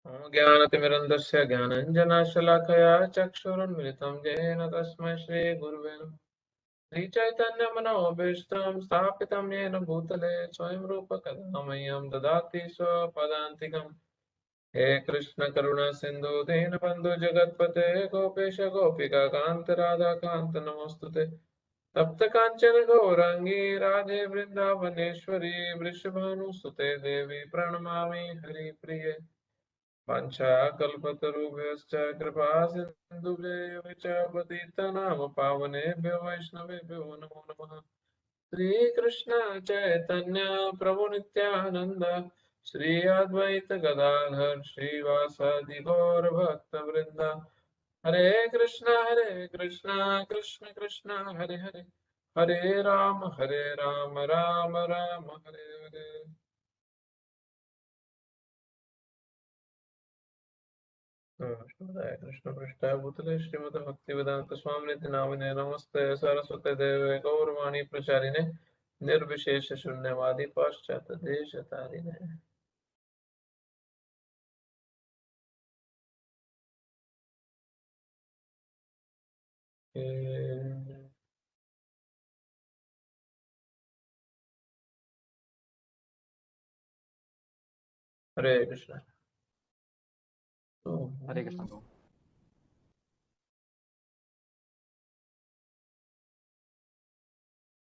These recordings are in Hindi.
ज्ञानतिमिरन्दस्य ज्ञानञ्जनशलाकया चक्षुरुन्मिलितं येन तस्मै श्रीगुरुवे नमः। श्रीचैतन्यमनोभीष्टं स्थापितं येन भूतले स्वयं रूप कदा मह्यं ददाति स्वपदान्तिकम्। हे कृष्ण करुणा सिन्धु दीनबन्धु जगत्पते गोपेश गोपिका कान्त राधा कान्त नमोऽस्तुते। तप्त कांचन गौरांगी राधे वृंदावनेश्वरी वृषभानुसुते देवी प्रणमामि हरिप्रिये। वाञ्छाकल्पतरुभ्यश्च कृपा सिन्धुभ्यः च पतितनाम पावनेभ्यो वैष्णवेभ्यो नमो नमः। श्रीकृष्ण चैतन्य प्रभु नित्यानंद श्री अद्वैत गदाधर श्रीवासादि गौर भक्त वृंद। हरे कृष्णा कृष्ण कृष्ण हरे हरे, हरे राम राम राम हरे हरे। कृष्ण पृष्ठाय भूतले श्रीमद् भक्तिवेदांत स्वामिनिति नामिने नमस्ते सरस्वते देवे गौरवाणी प्रचारिणे निर्विशेष शून्यवादी पाश्चात्य देश तारिणे। हरे कृष्ण। हरे कृष्ण।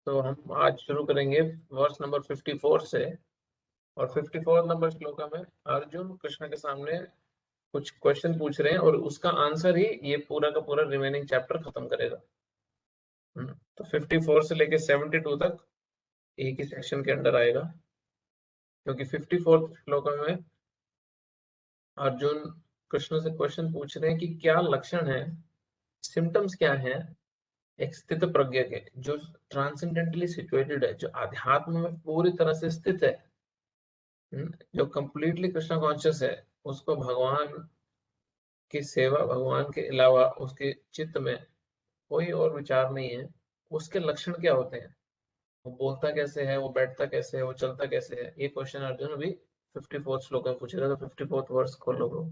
तो हम आज शुरू करेंगे वर्ष नंबर 54 से, और 54 नंबर श्लोका में अर्जुन कृष्ण के सामने कुछ क्वेश्चन पूछ रहे हैं और उसका आंसर ही ये पूरा का पूरा रिमेनिंग चैप्टर खत्म करेगा। तो 54 से लेके 72 तक एक ही सेक्शन के अंडर आएगा, क्योंकि 54 श्लोक में अर्जुन कृष्ण से क्वेश्चन पूछ रहे हैं कि क्या लक्षण है, सिम्टम्स क्या हैं एक स्थित प्रज्ञ के, जो ट्रांसेंडेंटली सिचुएटेड है, जो आध्यात्म में पूरी तरह से स्थित है, जो कंप्लीटली कृष्ण कॉन्शियस है, उसको भगवान की सेवा, भगवान के अलावा उसके चित्त में कोई और विचार नहीं है। उसके लक्षण क्या होते हैं, वो बोलता कैसे है, वो बैठता कैसे है, वो चलता कैसे है, ये क्वेश्चन अर्जुन अभी 54 श्लोक में पूछेगा। तो 54 वर्ष खोलो ब्रो।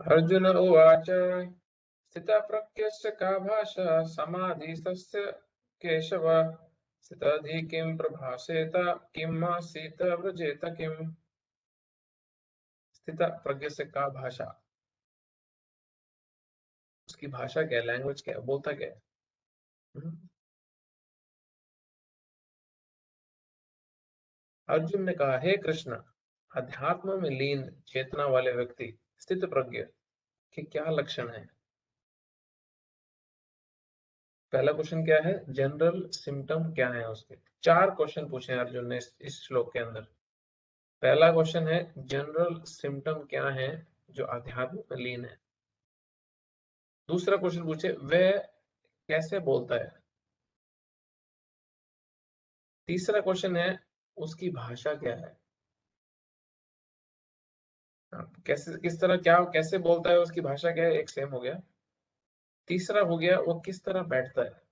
अर्जुन उवाच स्थितप्रज्ञस्य का भाषा समाधिस्तस्य केशव, स्थितधि किं प्रभाषेत किम् आसीत् व्रजेत किम्। स्थित प्रज्ञ से का भाषा, उसकी भाषा क्या है, लैंग्वेज क्या है, बोलता क्या है। अर्जुन ने कहा, हे कृष्ण, अध्यात्म में लीन चेतना वाले व्यक्ति स्थित प्रज्ञ के क्या लक्षण है। पहला क्वेश्चन क्या है, जनरल सिम्टम क्या है उसके। 4 क्वेश्चन पूछे अर्जुन ने इस श्लोक के अंदर। पहला क्वेश्चन है, जनरल सिम्टम क्या है जो अध्यात्म में लीन है। दूसरा क्वेश्चन पूछे, वह कैसे बोलता है। तीसरा क्वेश्चन है, उसकी भाषा क्या है, कैसे, किस तरह, क्या, कैसे बोलता है, उसकी भाषा क्या है, एक सेम हो गया। तीसरा हो गया, वो किस तरह बैठता है।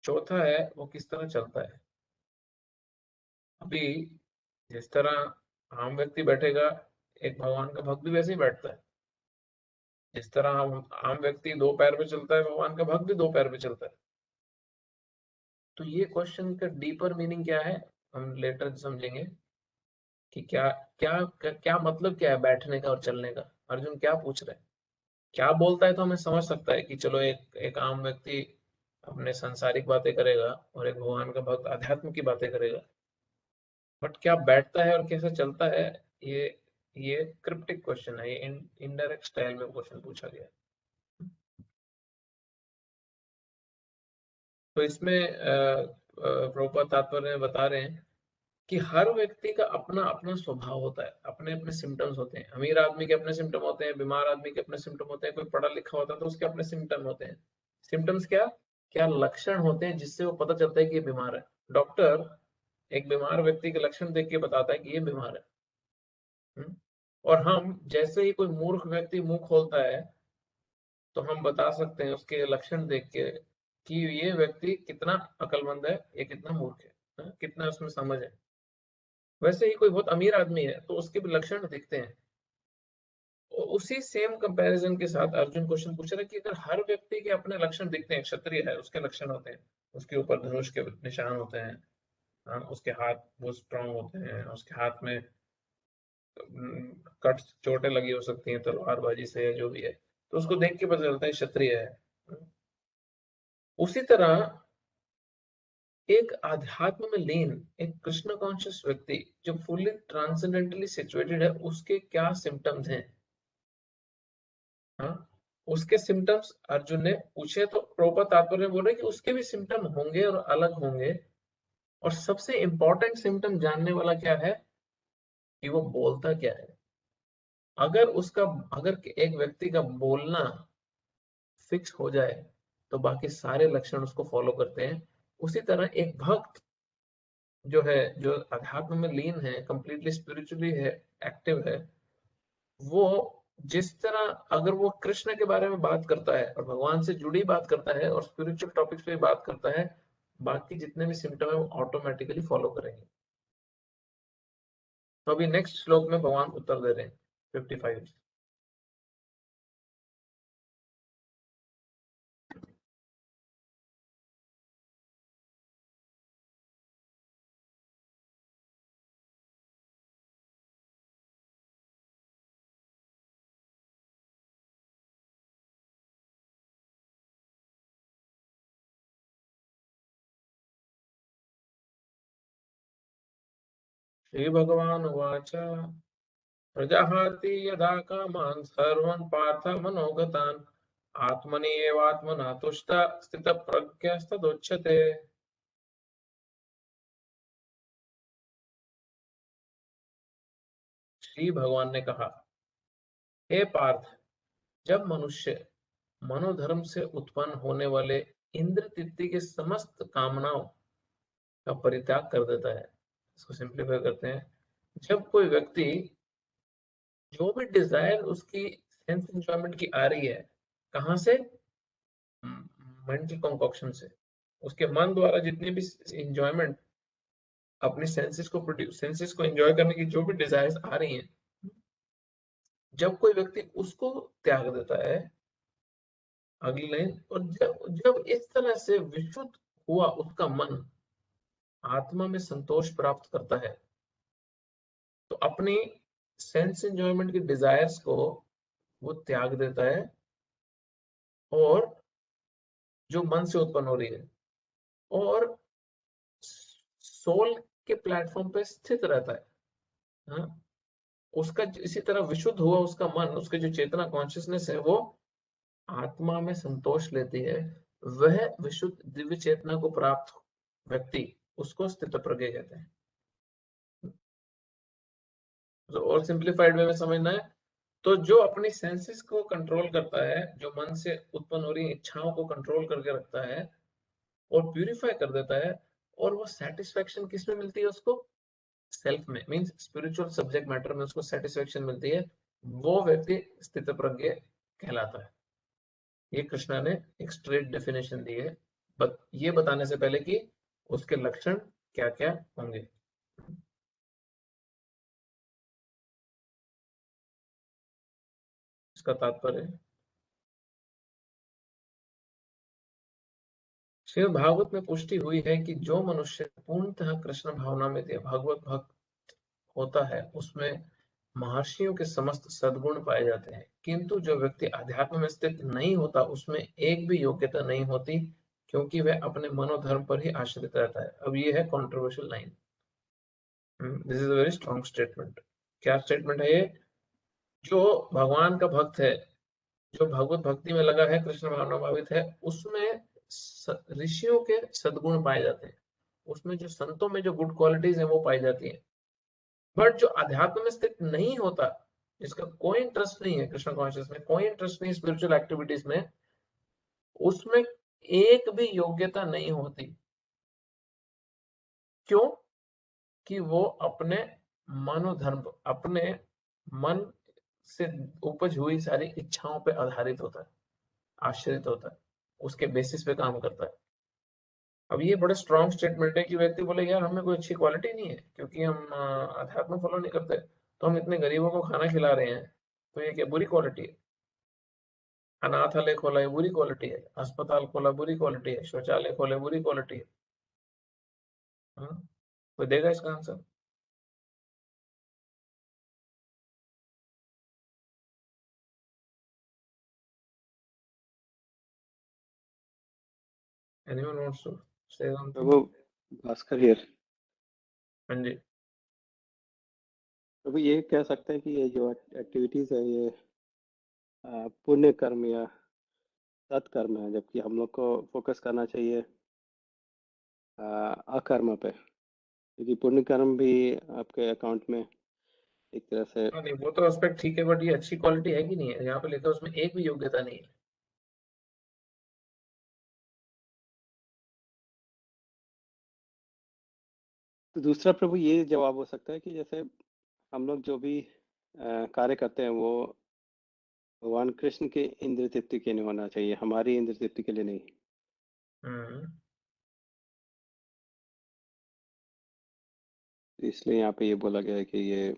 चौथा है, वो किस तरह चलता है। अभी जिस तरह आम व्यक्ति बैठेगा, एक भगवान का भक्त भी वैसे ही बैठता है। जिस तरह हम आम व्यक्ति 2 पैर पे चलता है, भगवान का भक्त भी 2 पैर पे चलता है। तो ये क्वेश्चन का डीपर मीनिंग क्या है, हम लेटर समझेंगे कि क्या क्या क्या मतलब क्या है बैठने का और चलने का। अर्जुन क्या पूछ रहे हैं, क्या बोलता है तो हमें समझ सकता है कि चलो एक एक आम व्यक्ति अपने सांसारिक बातें करेगा और एक भगवान का भक्त अध्यात्म की बातें करेगा। बट क्या बैठता है और कैसे चलता है, ये ये क्रिप्टिक क्वेश्चन है, ये इनडायरेक्ट स्टाइल में क्वेश्चन पूछा गया। तो इसमें प्रभुपाद तात्पर्य में बता रहे हैं कि हर व्यक्ति का अपना अपना स्वभाव होता है, अपने अपने सिम्टम्स होते हैं। अमीर आदमी के अपने सिम्टम होते हैं, बीमार आदमी के अपने सिम्टम होते हैं, कोई पढ़ा लिखा होता है तो उसके अपने सिम्टम होते हैं। सिम्टम्स क्या, क्या लक्षण होते हैं जिससे वो पता चलता है कि ये बीमार है। डॉक्टर एक बीमार व्यक्ति के लक्षण देख के बताता है कि ये बीमार है। और हम जैसे ही कोई मूर्ख व्यक्ति मुंह खोलता है तो हम बता सकते हैं उसके लक्षण देख के कि ये व्यक्ति कितना अक्लमंद है, ये कितना मूर्ख है, कितना उसमें समझ है। वैसे ही कोई बहुत अमीर आदमी है तो उसके भी लक्षण दिखते हैं। उसी सेम कंपैरिजन के साथ अर्जुन क्वेश्चन पूछ रहा है कि अगर हर व्यक्ति के अपने लक्षण दिखते हैं, क्षत्रिय है उसके लक्षण होते हैं, उसके ऊपर धनुष के निशान होते हैं, उसके हाथ वो स्ट्रांग होते हैं, उसके हाथ में कट चोटें लगी हो सकती हैं तलवारबाजी से या जो भी है, तो उसको देख के पता चलता है क्षत्रिय है। उसी तरह एक अध्यात्म में लीन, एक कृष्ण कॉन्शियस व्यक्ति जो फुल्ली ट्रांसेंडेंटली सिचुएटेड है, उसके क्या सिम्टम्स हैं। हाँ, उसके सिम्टम्स अर्जुन ने पूछे तो प्रभुपाद तात्पर्य बोल रहे कि उसके भी सिम्टम होंगे और अलग होंगे। और सबसे इंपॉर्टेंट सिम्टम जानने वाला क्या है कि वो बोलता क्या है। अगर एक व्यक्ति का बोलना फिक्स हो जाए तो बाकी सारे लक्षण उसको फॉलो करते हैं। उसी तरह एक भक्त जो है, जो अध्यात्म में लीन है, कंप्लीटली स्पिरिचुअली है, एक्टिव है, वो जिस तरह अगर वो कृष्ण के बारे में बात करता है और भगवान से जुड़ी बात करता है और स्पिरिचुअल टॉपिक्स पे बात करता है, बाकी जितने भी सिम्टम है वो ऑटोमेटिकली फॉलो करेंगे। तो अभी नेक्स्ट श्लोक में भगवान उत्तर दे रहे हैं 55। श्री भगवान उवाच प्रजाहाति यदा कामान् सर्वान् पार्थ मनोगतान् आत्मनि एवात्मना तुष्ट स्थितप्रज्ञस्तदुच्यते। श्री भगवान ने कहा, हे पार्थ, जब मनुष्य मनोधर्म से उत्पन्न होने वाले इंद्र तृप्ति के समस्त कामनाओं का परित्याग कर देता है, इसको सिंप्लीफाई करते हैं, जब कोई व्यक्ति जो भी डिजायर उसकी सेंस एंजॉयमेंट की आ रही है, कहां से, मेंटल कॉन्कॉक्शन से, उसके मन द्वारा जितनी भी एंजॉयमेंट अपनी सेंसेस को एंजॉय करने की जो भी डिजायर्स आ रही हैं, जब कोई व्यक्ति उसको त्याग देता है, अगली लाइन, और जब जब इस तरह से विशुद्ध हुआ उसका मन आत्मा में संतोष प्राप्त करता है, तो अपनी सेंस एंजॉयमेंट की डिजायर्स को वो त्याग देता है और जो मन से उत्पन्न हो रही है, और सोल के प्लेटफॉर्म पे स्थित रहता है। हाँ? उसका इसी तरह विशुद्ध हुआ उसका मन, उसके जो चेतना कॉन्शियसनेस है, वो आत्मा में संतोष लेती है। वह विशुद्ध दिव्य चेतना को प्राप्त व्यक्ति, उसको स्थित प्रज्ञ कहते हैं। तो और सिंप्लीफाइड वे में समझना है, तो जो अपनी सेंसेस को कंट्रोल करता है, जो मन से उत्पन्न हो रही इच्छाओं को कंट्रोल करके रखता है और प्यूरिफाई कर देता है, और वो सेटिस्फेक्शन किस में मिलती है उसको, सेल्फ में, मींस स्पिरिचुअल सब्जेक्ट मैटर में उसको सेटिस्फेक्शन मिलती है, वो व्यक्ति स्थित प्रज्ञ कहलाता है। ये कृष्णा ने एक स्ट्रेट डेफिनेशन दी है, ये बताने से पहले कि उसके लक्षण क्या क्या होंगे। इसका तात्पर्य, श्रीमद् भागवत में पुष्टि हुई है कि जो मनुष्य पूर्णतः कृष्ण भावना में भगवत भक्त होता है, उसमें महर्षियों के समस्त सद्गुण पाए जाते हैं, किंतु जो व्यक्ति अध्यात्म में स्थित नहीं होता, उसमें एक भी योग्यता नहीं होती, क्योंकि वह अपने मनोधर्म पर ही आश्रित रहता है। अब ये है controversial line. This is a very strong statement. क्या स्टेटमेंट है ये? जो भगवान का भक्त है, जो भगवत भक्ति में लगा है, कृष्ण भावना भावित है, उसमें ऋषियों के सद्गुण पाए जाते हैं, उसमें जो संतों में जो गुड क्वालिटीज है वो पाई जाती है। बट जो अध्यात्म में स्थित नहीं होता, जिसका कोई इंटरेस्ट नहीं है कृष्ण कॉन्शियस में, कोई इंटरेस्ट नहीं स्पिरिचुअल एक्टिविटीज में, उसमें एक भी योग्यता नहीं होती। क्यों? कि वो अपने मनोधर्म, अपने मन से उपज हुई सारी इच्छाओं पे आधारित होता है, आश्रित होता है, उसके बेसिस पे काम करता है। अब ये बड़ा स्ट्रॉन्ग स्टेटमेंट है कि व्यक्ति बोले यार हमें कोई अच्छी क्वालिटी नहीं है क्योंकि हम अध्यात्म फॉलो नहीं करते, तो हम इतने गरीबों को खाना खिला रहे हैं, तो ये क्या बुरी क्वालिटी है? अनाथालय खोला है, बुरी क्वालिटी है। अस्पताल खोला, बुरी क्वालिटी है। शौचालय खोले, बुरी क्वालिटी है। हाँ? कोई देगा इसका answer? Anyone wants to say something? Prabhu, Bhaskar here. हाँ जी। प्रभु, ये कह सकते हैं कि ये जो एक्टिविटीज है ये पुण्य कर्म या सत्कर्म है, जबकि हम लोग को फोकस करना चाहिए अकर्म पे, क्योंकि पुण्य कर्म भी आपके अकाउंट में एक तरह से। हाँ नहीं, वो तो एस्पेक्ट ठीक है, बट ये अच्छी क्वालिटी है कि नहीं है? यहाँ पे लिखा है उसमें एक भी योग्यता नहीं है। तो दूसरा प्रभु ये जवाब हो सकता है कि जैसे हम लोग जो भी कार्य करते हैं वो भगवान कृष्ण के इंद्र तृप्ति के लिए होना चाहिए, हमारी इंद्र तृप्ति के लिए नहीं। हम्म। इसलिए यहाँ पे ये बोला गया है कि ये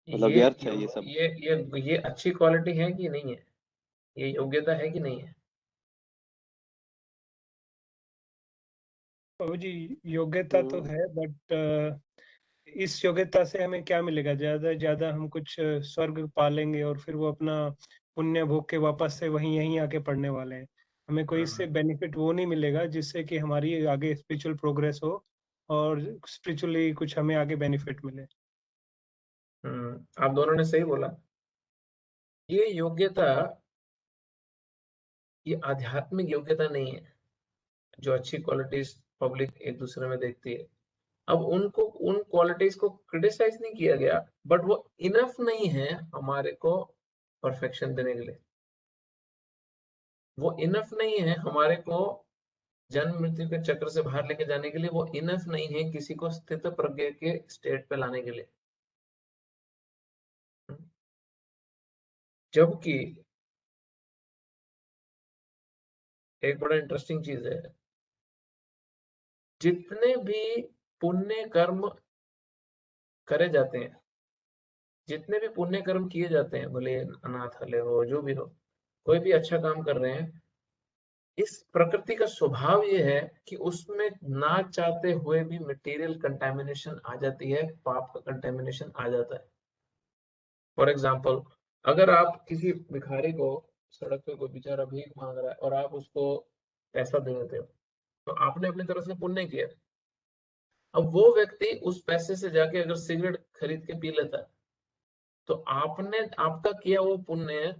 मतलब ये व्यर्थ है ये यो, सब। ये अच्छी क्वालिटी है कि नहीं है? ये योग्यता है कि नहीं है? बाबू जी, योग्यता तो हम्म, है, बट इस योग्यता से हमें क्या मिलेगा? ज्यादा से ज्यादा हम कुछ स्वर्ग पालेंगे और फिर वो अपना पुण्य भोग के वापस से वहीं यहीं आके पड़ने वाले हैं। हमें कोई इससे हम्म। बेनिफिट वो नहीं मिलेगा जिससे कि हमारी आगे स्पिरिचुअल प्रोग्रेस हो और स्पिरिचुअली कुछ हमें आगे बेनिफिट मिले। आप दोनों ने सही बोला। ये योग्यता, ये आध्यात्मिक योग्यता नहीं है जो अच्छी क्वालिटीज पब्लिक एक दूसरे में देखती है। अब उनको, उन क्वालिटीज को क्रिटिसाइज नहीं किया गया, बट वो इनफ नहीं है हमारे को परफेक्शन देने के लिए। वो इनफ नहीं है हमारे को जन्म मृत्यु के चक्र से बाहर लेके जाने के लिए। वो इनफ नहीं है किसी को स्थित प्रज्ञ के स्टेट पे लाने के लिए। जबकि एक बड़ा इंटरेस्टिंग चीज है, जितने भी पुण्य कर्म करे जाते हैं, जितने भी पुण्य कर्म किए जाते हैं, भले अनाथालय हो, जो भी हो, कोई भी अच्छा काम कर रहे हैं, इस प्रकृति का स्वभाव ये है कि उसमें ना चाहते हुए भी मटेरियल कंटेमिनेशन आ जाती है, पाप का कंटेमिनेशन आ जाता है। फॉर एग्जाम्पल, अगर आप किसी भिखारी को, सड़क पे कोई बेचारा भीख मांग रहा है और आप उसको पैसा दे देते हो, तो आपने अपनी तरफ से पुण्य किया। अब वो व्यक्ति उस पैसे से जाके अगर सिगरेट खरीद के पी लेता है, तो आपने, आपका किया वो पुण्य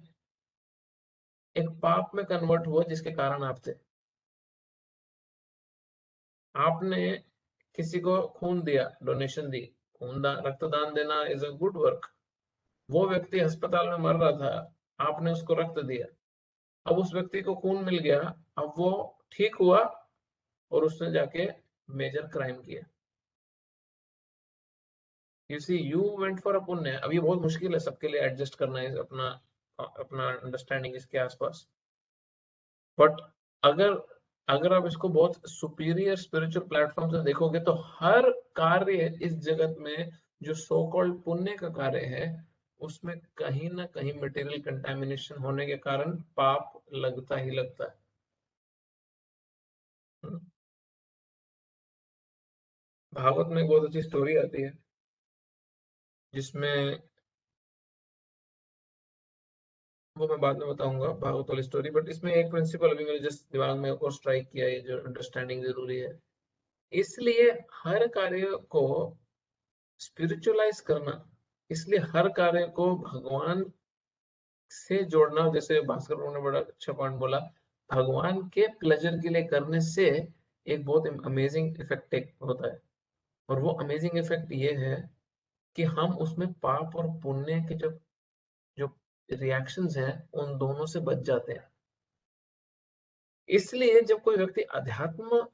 एक पाप में कन्वर्ट हुआ, जिसके कारण आप थे। आपने किसी को खून दिया, डोनेशन दी, खून दान, रक्तदान देना इज अ गुड वर्क। वो व्यक्ति अस्पताल में मर रहा था, आपने उसको रक्त दिया, अब उस व्यक्ति को खून मिल गया, अब वो ठीक हुआ और उसने जाके मेजर क्राइम किया। You see, you went for a punya. अब ये बहुत मुश्किल है सबके लिए एडजस्ट करना है अपना अपना अंडरस्टैंडिंग इसके आसपास। बट अगर अगर आप इसको बहुत सुपीरियर स्पिरिचुअल प्लेटफॉर्म से देखोगे, तो हर कार्य इस जगत में जो सो कॉल्ड पुण्य का कार्य है, उसमें कहीं ना कहीं मटेरियल कंटेमिनेशन होने के कारण पाप लगता ही लगता है। हम्म। भागवत में एक बहुत अच्छी स्टोरी आती है, जिसमें, वो मैं बाद में बताऊंगा भागवत वाली स्टोरी, बट इसमें एक प्रिंसिपल अभी मेरे जस्ट दिमाग में और स्ट्राइक किया, ये जो अंडरस्टैंडिंग जरूरी है। इसलिए हर कार्य को स्पिरिचुअलाइज करना, इसलिए हर कार्य को भगवान से जोड़ना, जैसे भास्कर बाबू ने बड़ा अच्छा पॉइंट बोला, भगवान के प्लेजर के लिए करने से एक बहुत अमेजिंग इफेक्ट होता है। और वो अमेजिंग इफेक्ट ये है कि हम उसमें पाप और पुण्य के जो जो रिएक्शंस हैं, उन दोनों से बच जाते हैं। इसलिए जब कोई व्यक्ति अध्यात्म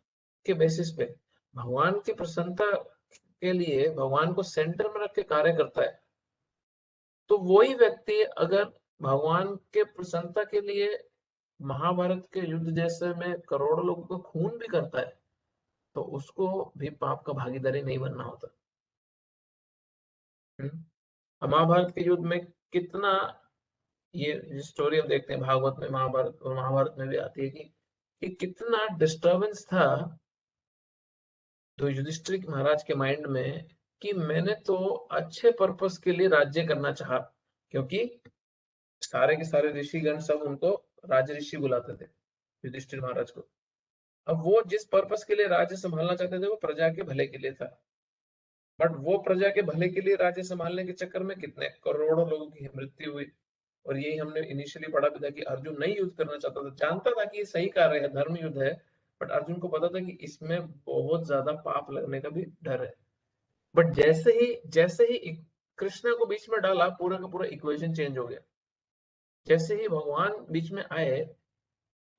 के बेसिस पे भगवान की प्रसन्नता के लिए भगवान को सेंटर में रख के कार्य करता है, तो वही व्यक्ति अगर भगवान के प्रसन्नता के लिए महाभारत के युद्ध जैसे में करोड़ों लोगों को खून भी करता है, तो उसको भी पाप का भागीदारी नहीं बनना होता। महाभारत के युद्ध में कितना, ये स्टोरी हम देखते हैं भागवत में, महाभारत और महाभारत में भी आती है कि कितना डिस्टर्बेंस था तो युधिष्ठिर महाराज के माइंड में कि मैंने तो अच्छे पर्पस के लिए राज्य करना चाहा, क्योंकि सारे के सारे ऋषिगण सब उनको राज ऋषि बुलाते थे युधिष्ठिर महाराज को। अब वो जिस पर्पस के लिए राज्य संभालना चाहते थे वो प्रजा के भले के लिए था, बट वो प्रजा के भले के लिए राज्य संभालने के चक्कर में कितने करोड़ों लोगों की मृत्यु हुई। और यही हमने इनिशियली पढ़ा भी था कि अर्जुन नहीं युद्ध करना चाहता था, जानता था कि ये सही कार्य है, धर्म युद्ध है, बट अर्जुन को पता था कि इसमें बहुत ज्यादा पाप लगने का भी डर है। बट जैसे ही कृष्णा को बीच में डाला, पूरा का पूरा इक्वेशन चेंज हो गया। जैसे ही भगवान बीच में आए,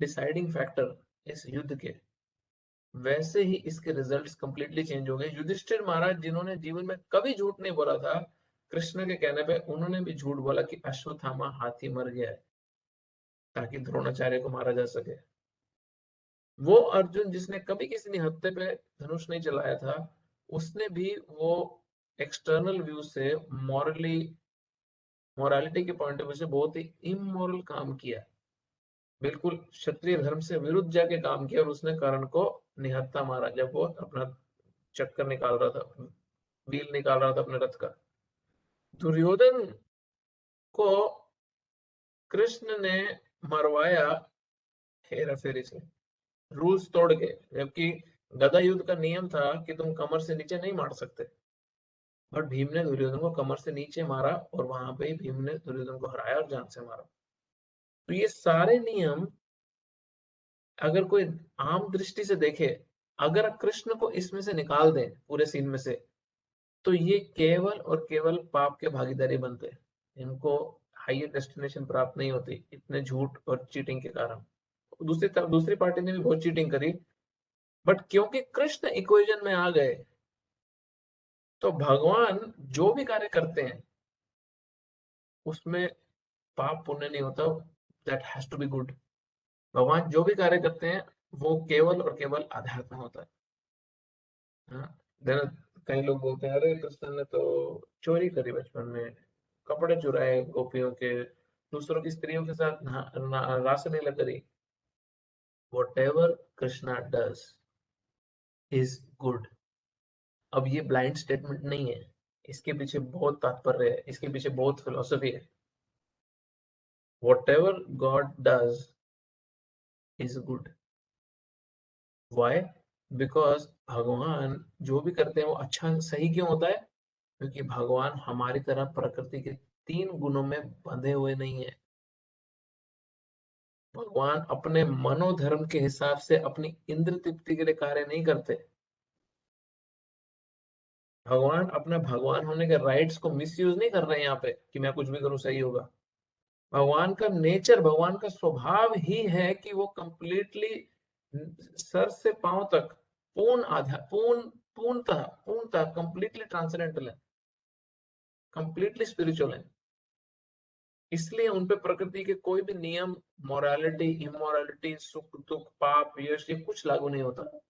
डिसाइडिंग फैक्टर इस युद्ध के, वैसे ही इसके रिजल्ट्स कंप्लीटली चेंज हो गए। युधिष्ठिर महाराज जिन्होंने जीवन में कभी झूठ नहीं बोला था, कृष्ण के कहने पे उन्होंने भी झूठ बोला कि अश्वत्थामा हाथी मर गया है ताकि द्रोणाचार्य को मारा जा सके। वो अर्जुन जिसने कभी किसी निहत्थे पे धनुष नहीं चलाया था, उसने भी वो एक्सटर्नल व्यू से मोरालिटी के पॉइंट ऑफ व्यू से बहुत ही इमोरल काम किया, बिल्कुल क्षत्रिय धर्म से विरुद्ध जाके काम किया, और उसने कर्ण को निहत्था मारा जब वो अपना चक्कर निकाल रहा था, व्हील निकाल रहा था अपने रथ का। दुर्योधन को कृष्ण ने मरवाया हेरा फेरी से, रूल्स तोड़ के, जबकि गदा युद्ध का नियम था कि तुम कमर से नीचे नहीं मार सकते, बट भीम ने दुर्योधन को कमर से नीचे मारा और वहां पे भीम ने दुर्योधन को हराया और जान से मारा। तो ये सारे नियम अगर कोई आम दृष्टि से देखे, अगर कृष्ण को इसमें से निकाल दें पूरे सीन में से, तो ये केवल और केवल पाप के भागीदारी बनते, इनको हाईएस्ट डेस्टिनेशन प्राप्त नहीं होती इतने झूठ और चीटिंग के कारण। दूसरी तरफ दूसरी पार्टी ने भी बहुत चीटिंग करी, बट क्योंकि कृष्ण इक्वेशन में आ गए, तो भगवान जो भी कार्य करते हैं उसमें पाप पुण्य नहीं होता, that has to be good. भगवान जो भी कार्य करते हैं वो केवल और केवल आध्यात्म होता है। हाँ, कई लोग बोलते हैं अरे कृष्ण ने तो चोरी करी बचपन में, कपड़े चुराए गोपियों के, दूसरों की स्त्रियों के साथ रासलीला करी। Whatever Krishna does is good। अब ये ब्लाइंड स्टेटमेंट नहीं है, इसके पीछे बहुत तात्पर्य है, इसके पीछे बहुत फिलोसफी है। Whatever God does is good। Why? Because भगवान जो भी करते हैं वो अच्छा सही क्यों होता है? क्योंकि भगवान हमारी तरह प्रकृति के 3 गुणों में बंधे हुए नहीं है। भगवान अपने मनोधर्म के हिसाब से अपनी इंद्र तृप्ति के लिए कार्य नहीं करते। भगवान अपना भगवान होने के राइट्स को मिसयूज नहीं कर रहे हैं यहाँ पे कि मैं कुछ भी करूं सही होगा। भगवान का नेचर, भगवान का स्वभाव ही है कि वो कंप्लीटली सर से पांव तक पूर्णतः कंप्लीटली ट्रांसेंडेंटल है, कंप्लीटली स्पिरिचुअल है। इसलिए उन पे प्रकृति के कोई भी नियम, मोरालिटी, इमोरालिटी, सुख दुख, पाप यश, ये कुछ लागू नहीं होता।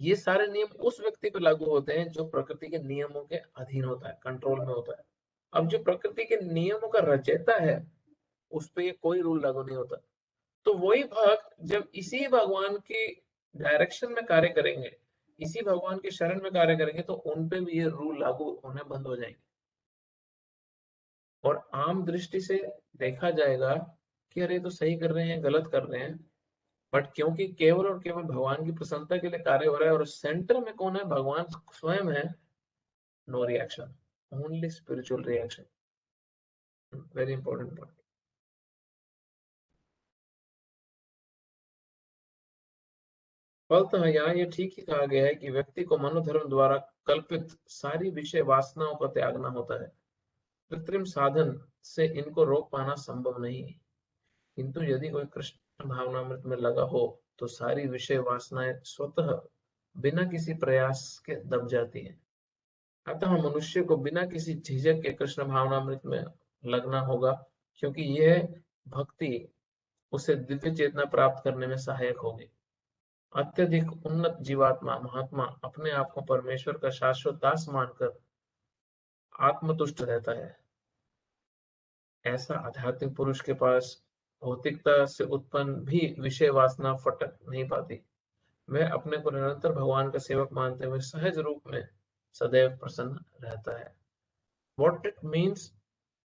ये सारे नियम उस व्यक्ति पर लागू होते हैं जो प्रकृति के नियमों के अधीन होता है, कंट्रोल में होता है। अब जो प्रकृति के नियमों का रचयिता है उस पर ये कोई रूल लागू नहीं होता। तो वही भक्त जब इसी भगवान की डायरेक्शन में कार्य करेंगे, इसी भगवान के शरण में कार्य करेंगे, तो उन पे भी ये रूल लागू होने बंद हो जाएंगे। और आम दृष्टि से देखा जाएगा कि अरे तो सही कर रहे हैं, गलत कर रहे हैं, बट क्योंकि केवल और केवल भगवान की प्रसन्नता के लिए कार्य हो रहा है और सेंटर में कौन है? भगवान स्वयं है। No reaction, only spiritual reaction. Very important point. फलतः यहाँ ये ठीक ही कहा गया है कि व्यक्ति को मनोधर्म द्वारा कल्पित सारी विषय वासनाओं को त्यागना होता है। कृत्रिम साधन से इनको रोक पाना संभव नहीं है। किंतु यदि कोई कृष्ण भावनामृत में लगा हो तो सारी विषय वासनाएं स्वतः बिना किसी प्रयास के दब जाती है। अतः मनुष्य को बिना किसी झिझक के कृष्ण भावनामृत में लगना होगा, क्योंकि यह भक्ति उसे दिव्य चेतना प्राप्त करने में सहायक होगी। अत्यधिक उन्नत जीवात्मा महात्मा अपने आप को परमेश्वर का शाश्वत दास मानकर आत्मतुष्ट रहता है। ऐसा आध्यात्मिक पुरुष के पास भौतिकता से उत्पन्न भी विषय वासना फटक नहीं पाती। वह अपने को निरंतर भगवान का सेवक मानते हुए सहज रूप में सदैव प्रसन्न रहता है। What it means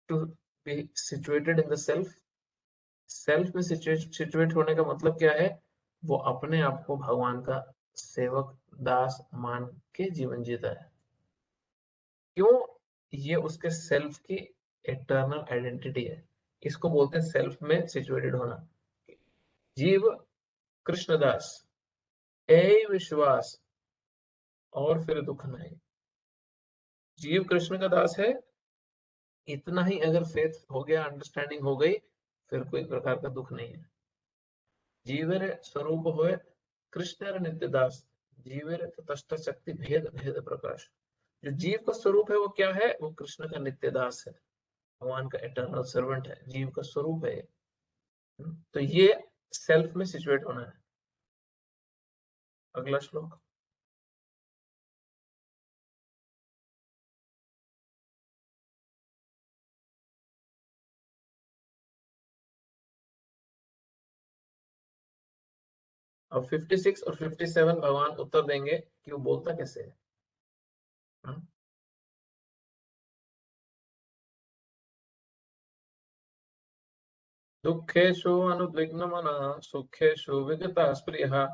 to be situated in the self? Self में सिचुएट होने का मतलब क्या है? वो अपने आप को भगवान का सेवक दास मान के जीवन जीता है। क्यों? ये उसके सेल्फ की इटर्नल आइडेंटिटी है। इसको बोलते हैं सेल्फ में सिचुएटेड होना। जीव कृष्णदास, ए विश्वास और फिर दुख नहीं। जीव कृष्ण का दास है, इतना ही अगर फेथ हो गया, अंडरस्टैंडिंग हो गई, फिर कोई प्रकार का दुख नहीं है। जीवेर स्वरूप होए कृष्ण नित्य दास, जीवेर तटस्थ शक्ति भेद भेद प्रकाश। जो जीव का स्वरूप है वो क्या है? वो कृष्ण का नित्य दास है, भगवान का इटर्नल सर्वेंट है, जीव का स्वरूप है। तो ये सेल्फ में सिचुएट होना है। अगला श्लोक। अब 56 और 57 भगवान उत्तर देंगे कि वो बोलता कैसे है। दुखेषु अनुद्विग्नमनः सुखेषु विगतस्पृहः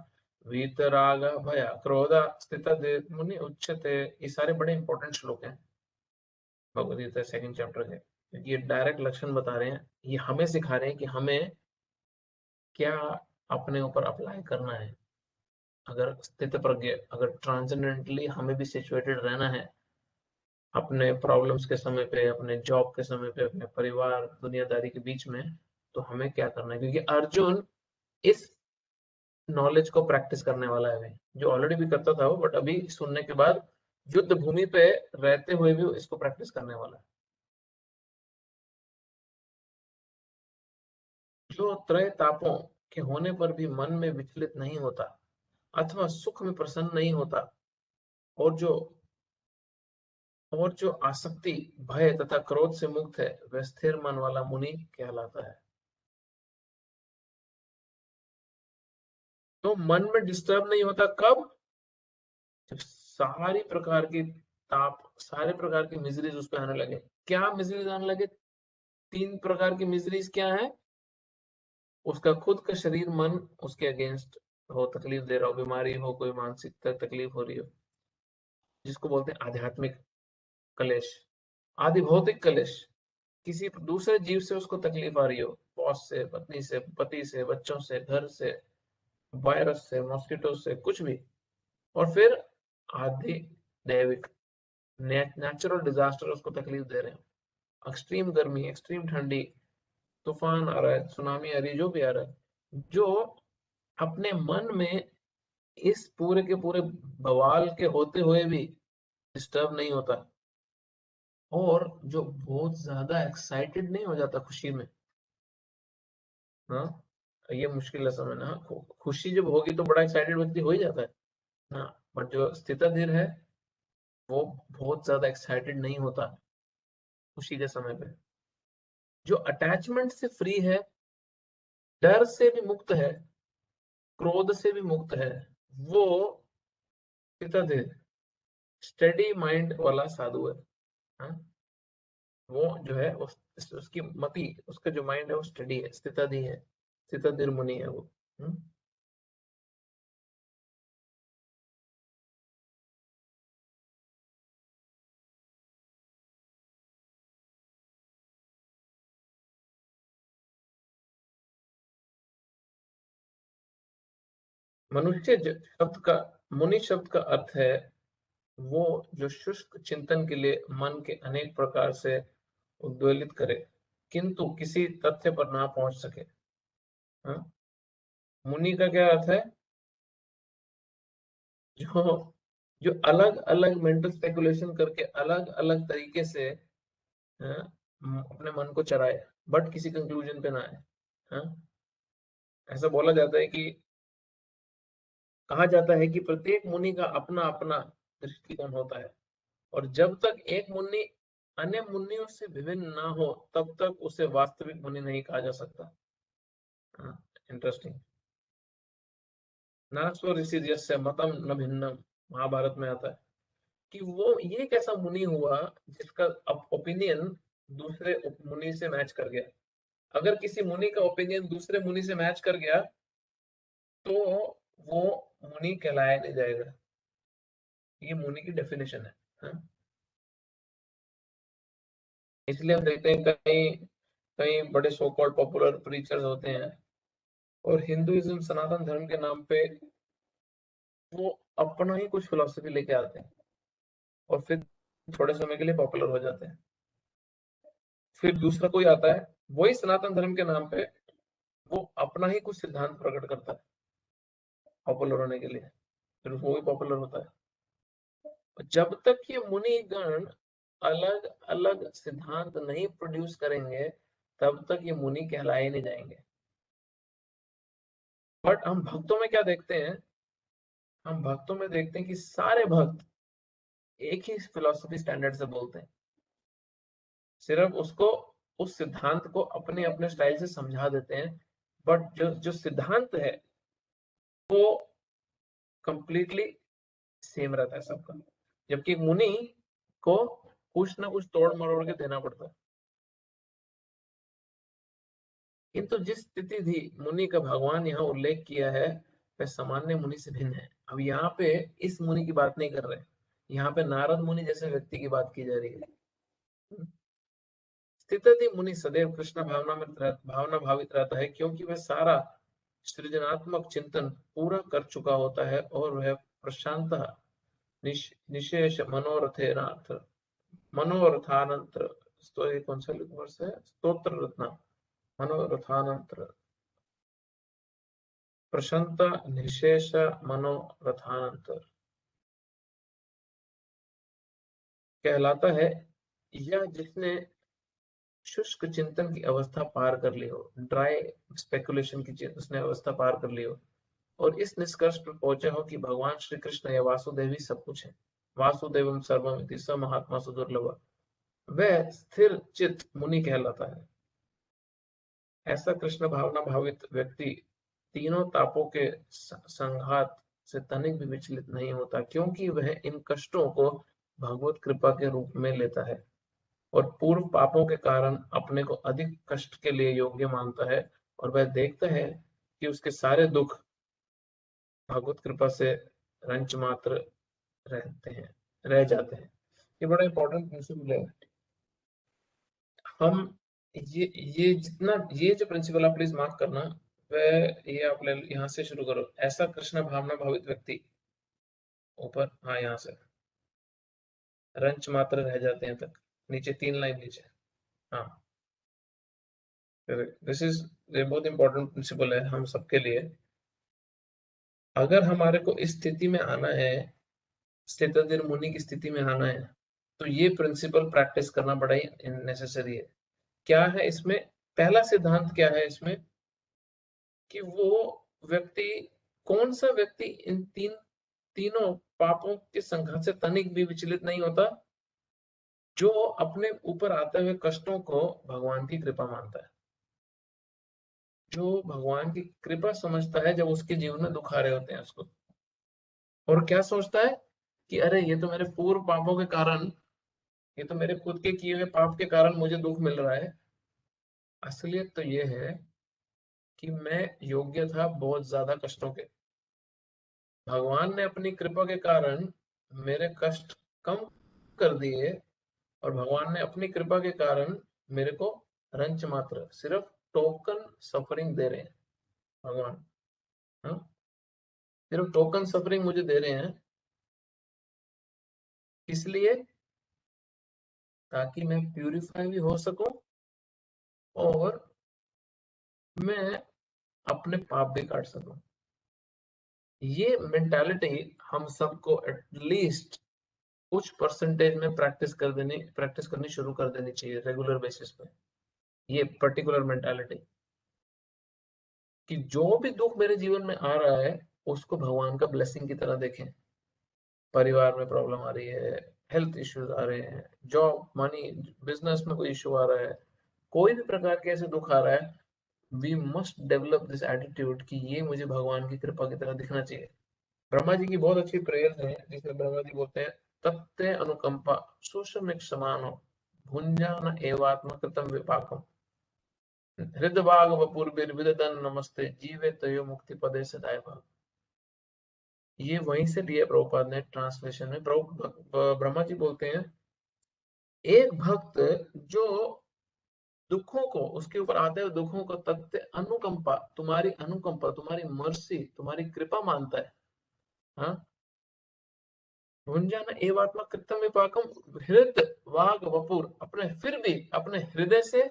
वीतराग भय क्रोध स्थितधीर् मुनि उच्यते। ये सारे बड़े इंपॉर्टेंट श्लोक हैं भगवद गीता सेकंड चैप्टर के, क्योंकि ये डायरेक्ट लक्षण बता रहे हैं। ये हमें सिखा रहे हैं कि हमें क्या अपने ऊपर अप्लाई करना है। अगर स्थित प्रज्ञ, अगर ट्रांसेंडेंटली हमें भी सिचुएटेड रहना है अपने प्रॉब्लम्स के समय पे, अपने जॉब के समय पे, अपने परिवार दुनियादारी के बीच में, तो हमें क्या करना है? क्योंकि अर्जुन इस नॉलेज को प्रैक्टिस करने वाला है अभी, जो ऑलरेडी भी करता था वो, बट अभी सुनने के बाद युद्ध भूमि पे रहते हुए भी इसको प्रैक्टिस करने वाला है। जो त्रय तापों के होने पर भी मन में विचलित नहीं होता अथवा सुख में प्रसन्न नहीं होता, और जो आसक्ति भय तथा क्रोध से मुक्त है, वह स्थिर मन वाला मुनि कहलाता है। तो मन में डिस्टर्ब नहीं होता कब? जब सारी प्रकार की ताप, सारे प्रकार की मिजरीज उस पर आने लगे। क्या मिजरीज आने लगे? 3 प्रकार की मिजरीज क्या है? उसका खुद का शरीर मन उसके अगेंस्ट हो, तकलीफ दे रहा हो, बीमारी हो, कोई मानसिक तकलीफ हो रही हो, जिसको बोलते हैं आध्यात्मिक कलेश। आदि भौतिक कलेश, किसी दूसरे जीव से उसको तकलीफ आ रही हो, बॉस से, पत्नी से, पति से, बच्चों से, घर से, वायरस से, मॉस्किटो से, कुछ भी। और फिर आदि दैविक नेचुरल डिजास्टर उसको तकलीफ दे रहे हैं। एक्सट्रीम गर्मी, एक्सट्रीम ठंडी, तूफान आ रहा है, सुनामी आ रही है, जो भी आ रहा है, जो अपने मन में इस पूरे के पूरे बवाल के होते हुए भी डिस्टर्ब नहीं होता, और जो बहुत ज्यादा एक्साइटेड नहीं हो जाता खुशी में। हाँ, ये मुश्किल है समझना। खुशी जब होगी तो बड़ा एक्साइटेड व्यक्ति हो ही जाता है ना, बट जो स्थितधीर है वो बहुत ज्यादा एक्साइटेड नहीं होता खुशी के समय पे। जो अटैचमेंट से फ्री है, डर से भी मुक्त है, क्रोध से भी मुक्त है, वो स्थितधीर स्टडी माइंड वाला साधु है। हाँ? वो जो है उसकी मति, उसका जो माइंड है वो स्टडी है, स्थितधीर है, स्थितधीर मुनि है वो। मनुष्य शब्द का, मुनि शब्द का अर्थ है वो जो शुष्क चिंतन के लिए मन के अनेक प्रकार से उद्वेलित करे, किंतु किसी तथ्य पर ना पहुंच सके। हाँ? मुनि का क्या अर्थ है? जो जो अलग अलग मेंटल स्पेकुलेशन करके अलग अलग तरीके से, हाँ, अपने मन को चराए, बट किसी कंक्लूजन पे ना आए। हाँ? ऐसा बोला जाता है कि, कहा जाता है कि प्रत्येक मुनि का अपना अपना दृष्टिकोण होता है, और जब तक एक मुनि अन्य मुनियों से विभिन्न ना हो तब तक उसे वास्तविक मुनि नहीं कहा जा सकता। इंटरेस्टिंग। नासो ऋषि यस्य मतम न भिन्नम, महाभारत में आता है कि वो ये कैसा मुनि हुआ जिसका ओपिनियन दूसरे मुनि से मैच कर गया। अगर किसी मुनि का ओपिनियन दूसरे मुनि से मैच कर गया तो वो मुनि कहलाया नहीं जाएगा। ये मुनि की डेफिनेशन है। हाँ? इसलिए हम देखते हैं कई कई बड़े सो कॉल्ड पॉपुलर प्रीचर्स होते हैं, और हिंदुइज्म सनातन धर्म के नाम पे वो अपना ही कुछ फिलॉसफी लेके आते हैं और फिर थोड़े समय के लिए पॉपुलर हो जाते हैं। फिर दूसरा कोई आता है, वही सनातन धर्म के नाम पे वो अपना ही कुछ सिद्धांत प्रकट करता है पॉपुलर होने के लिए, फिर वो भी पॉपुलर होता है। जब तक ये मुनि गण अलग अलग सिद्धांत नहीं प्रोड्यूस करेंगे तब तक ये मुनि कहलाए नहीं जाएंगे। बट हम भक्तों में क्या देखते हैं? हम भक्तों में देखते हैं कि सारे भक्त एक ही फिलॉसफी स्टैंडर्ड से बोलते हैं, सिर्फ उसको उस सिद्धांत को अपने अपने स्टाइल से समझा देते हैं, बट जो जो सिद्धांत है वो कंप्लीटली सेम रहता है सबका। जबकि मुनि को कुछ ना कुछ तोड़ मरोड़ के देना पड़ता है। किंतु जिस स्थिति थी मुनि का भगवान यहाँ उल्लेख किया है वह सामान्य मुनि से भिन्न है। अब यहाँ पे इस मुनि की बात नहीं कर रहे, यहाँ पे नारद मुनि जैसे व्यक्ति की बात की जा रही है। स्थितधि मुनि सदैव कृष्ण भावना भावित रहता है, क्योंकि वह सारा सृजनात्मक चिंतन पूरा कर चुका होता है और वह प्रशांत निशेष मनोरथानंतर कौन सा वर्ष है? स्तोत्र रत्न मनोरथानंतर प्रशांत निशेष मनोरथानंतर कहलाता है, या जिसने शुष्क चिंतन की अवस्था पार कर ली हो, ड्राई स्पेकुलेशन की उसने अवस्था पार कर ली हो, और इस निष्कर्ष पर पहुंचे हो कि भगवान श्री कृष्ण या वासुदेव ही सब कुछ है, वासुदेवम सर्वमिति स महात्मा सुदुर्लभ, वह स्थिर चित्त मुनि कहलाता है। ऐसा कृष्ण भावना भावित व्यक्ति तीनों तापों के संघात से तनिक भी विचलित नहीं होता, क्योंकि वह इन कष्टों को भगवत कृपा के रूप में लेता है और पूर्व पापों के कारण अपने को अधिक कष्ट के लिए योग्य मानता है, और वह देखता है कि उसके सारे दुख भगवत कृपा से रंच मात्र रह जाते हैं। ये बड़ा इंपॉर्टेंट प्रिंसिपल है। हम ये जितना ये जो प्रिंसिपल आप प्लीज मार्क करना, वह ये आप यहाँ से शुरू करो। ऐसा कृष्ण भावना भावित व्यक्ति, ऊपर, हाँ यहाँ से रंच मात्र रह जाते हैं तक, नीचे 3 लाइन नीचे। हाँ, दिस इज बहुत इंपॉर्टेंट प्रिंसिपल है हम सबके लिए। अगर हमारे को इस स्थिति में आना है, स्थितधीर मुनि की स्थिति में आना है, तो ये प्रिंसिपल प्रैक्टिस करना बड़ा ही नेसेसरी है। क्या है इसमें? पहला सिद्धांत क्या है इसमें? कि वो व्यक्ति, कौन सा व्यक्ति इन तीनों पापों के संघात से तनिक भी विचलित नहीं होता? जो अपने ऊपर आते हुए कष्टों को भगवान की कृपा मानता है, जो भगवान की कृपा समझता है जब उसके जीवन में दुख आ रहे होते हैं उसको, और क्या सोचता है कि अरे ये तो मेरे पूर्व पापों के कारण, ये तो मेरे खुद के किए हुए पाप के कारण मुझे दुख मिल रहा है। असलियत तो ये है कि मैं योग्य था बहुत ज्यादा कष्टों के, भगवान ने अपनी कृपा के कारण मेरे कष्ट कम कर दिए, और भगवान ने अपनी कृपा के कारण मेरे को रंच मात्र, सिर्फ टोकन सफरिंग दे रहे हैं भगवान। हाँ, सिर्फ टोकन सफरिंग मुझे दे रहे हैं, इसलिए ताकि मैं प्यूरिफाई भी हो सकूं और मैं अपने पाप भी काट सकूं। ये मेंटालिटी हम सबको एटलीस्ट कुछ परसेंटेज में प्रैक्टिस करनी शुरू कर देनी चाहिए रेगुलर बेसिस पे। ये पर्टिकुलर मेंटालिटी कि जो भी दुख मेरे जीवन में आ रहा है उसको भगवान का ब्लेसिंग की तरह देखें। परिवार में प्रॉब्लम आ रही है, हेल्थ इश्यूज आ रहे हैं, जॉब, मनी, बिजनेस में कोई इश्यू आ रहा है, कोई भी प्रकार के ऐसे दुख आ रहा है, we must develop this attitude कि ये मुझे भगवान की कृपा की तरह दिखना चाहिए। ब्रह्मा जी की बहुत अच्छी प्रेयर्स हैं जिसमें ब्रह्मा जी बोलते हैं, तत्ते अनुकंपा सुषमिक समानो भुंजान एवात्म कृतम विपाकम हृदभाग वपुर्भिर्विदधन नमस्ते जीवे तयो मुक्ति पदे सदाय भाग। ये वहीं से लिया प्रभुपाद ने ट्रांसलेशन में। ब्रह्मा जी बोलते हैं, एक भक्त जो दुखों को, उसके ऊपर आते हुए दुखों को तत्ते अनुकंपा, तुम्हारी मर्सी, तुम्हारी कृपा मानता है, हाँ, भुंजान एवात्मा कृतम विपाकम हृद वाग वपुर, फिर भी अपने हृदय से,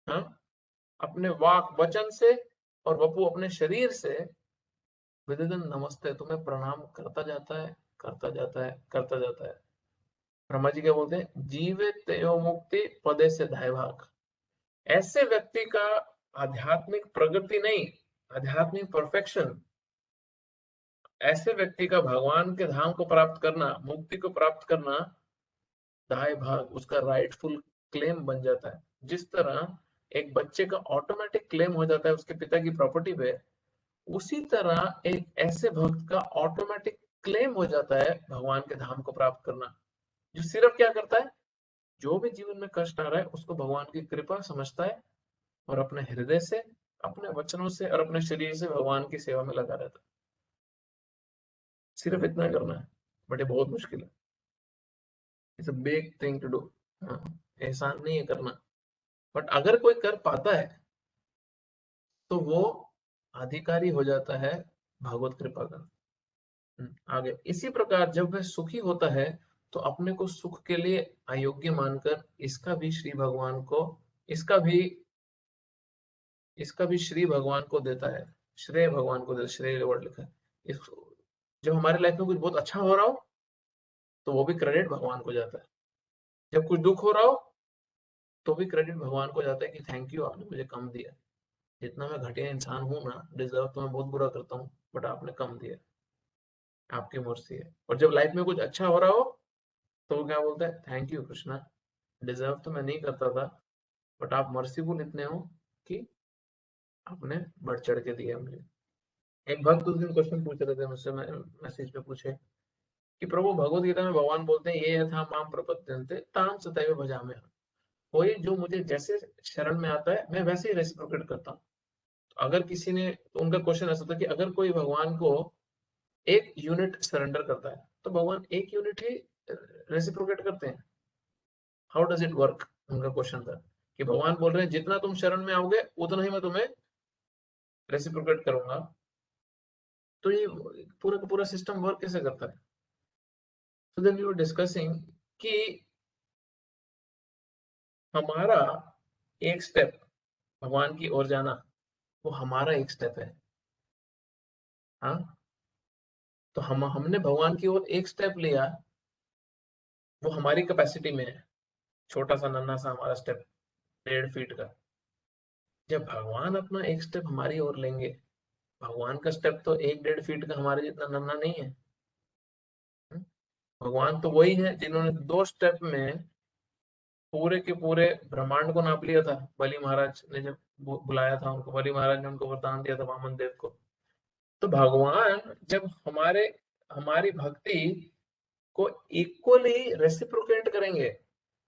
हाँ, अपने वाक वचन से, और वपु अपने शरीर से, विदिदन नमस्ते, तुम्हें प्रणाम करता जाता है, करता जाता है, करता जाता है। ब्रह्मा जी क्या बोलते हैं, जीवे तयो मुक्ति पदे से धाय भाग। ऐसे व्यक्ति का आध्यात्मिक प्रगति नहीं, आध्यात्मिक परफेक्शन, ऐसे व्यक्ति का भगवान के धाम को प्राप्त करना, मुक्ति को प्राप्त करना, दाएं भाग उसका राइटफुल क्लेम बन जाता है। जिस तरह एक बच्चे का ऑटोमेटिक क्लेम हो जाता है उसके पिता की प्रॉपर्टी पे, उसी तरह एक ऐसे भक्त का ऑटोमेटिक क्लेम हो जाता है भगवान के धाम को प्राप्त करना, जो सिर्फ क्या करता है, जो भी जीवन में कष्ट आ रहा है उसको भगवान की कृपा समझता है और अपने हृदय से, अपने वचनों से और अपने शरीर से भगवान की सेवा में लगा रहता है। सिर्फ इतना करना है, बट ये बहुत मुश्किल है। It's a big thing to do. एहसान नहीं है करना, बट अगर कोई कर पाता है तो वो अधिकारी हो जाता है भागवत कृपा का। आगे इसी प्रकार जब वह सुखी होता है तो अपने को सुख के लिए अयोग्य मानकर इसका भी श्री भगवान को देता है, श्रेय भगवान को देता है, श्रेय वर्ड लिखा है। जब हमारे लाइफ में कुछ बहुत अच्छा हो रहा हो तो वो भी क्रेडिट भगवान को जाता है। जब कुछ दुख हो रहा हो तो भी क्रेडिट भगवान को जाता है कि थैंक यू, आपने मुझे कम दिया। जितना मैं घटिया इंसान हूं ना, डिजर्व तो मैं बहुत बुरा करता हूँ, बट आपने कम दिया, आपकी मर्जी है। और जब लाइफ में कुछ अच्छा हो रहा हो तो वो क्या बोलता है, थैंक यू कृष्णा, डिजर्व तो मैं नहीं करता था, बट आप मर्सीफुल इतने हो कि आपने बढ़ चढ़ के दिया मुझे। एक भक्त उस दिन क्वेश्चन पूछ रहे थे मुझसे, मैसेज पे पूछे कि प्रभु भगवत गीता में भगवान बोलते हैं, ये यथा माम प्रपद्यन्ते तां सदैव भजाम्यहम्। कोई जो मुझे जैसे शरण में आता है मैं वैसे ही रेसिप्रोकेट करता हूँ। तो अगर किसी ने, तो उनका क्वेश्चन ऐसा था कि अगर कोई भगवान को 1 यूनिट सरेंडर करता है तो भगवान 1 यूनिट ही रेसिप्रोकेट करते हैं। हाउ डज इट वर्क, उनका क्वेश्चन था कि भगवान बोल रहे हैं जितना तुम शरण में आओगे उतना ही मैं तुम्हें रेसिप्रोकेट करूंगा, तो ये पूरा का पूरा सिस्टम वर्क कैसे करता है। तो देन वी वर डिस्कसिंग कि हमारा एक स्टेप भगवान की ओर जाना, वो हमारा एक स्टेप है। हाँ, तो हमने भगवान की ओर एक स्टेप लिया, वो हमारी कैपेसिटी में है, छोटा सा नन्हा सा हमारा स्टेप 1.5 फीट का। जब भगवान अपना एक स्टेप हमारी ओर लेंगे, भगवान का स्टेप तो 1-1.5 फीट का हमारे जितना नन्हा नहीं है। भगवान तो वही है जिन्होंने 2 स्टेप में पूरे के पूरे ब्रह्मांड को नाप लिया था। बलि महाराज ने जब बुलाया था उनको, बलि महाराज ने उनको वरदान दिया था वामन देव को। तो भगवान जब हमारी भक्ति को इक्वली रेसिप्रोकेट करेंगे,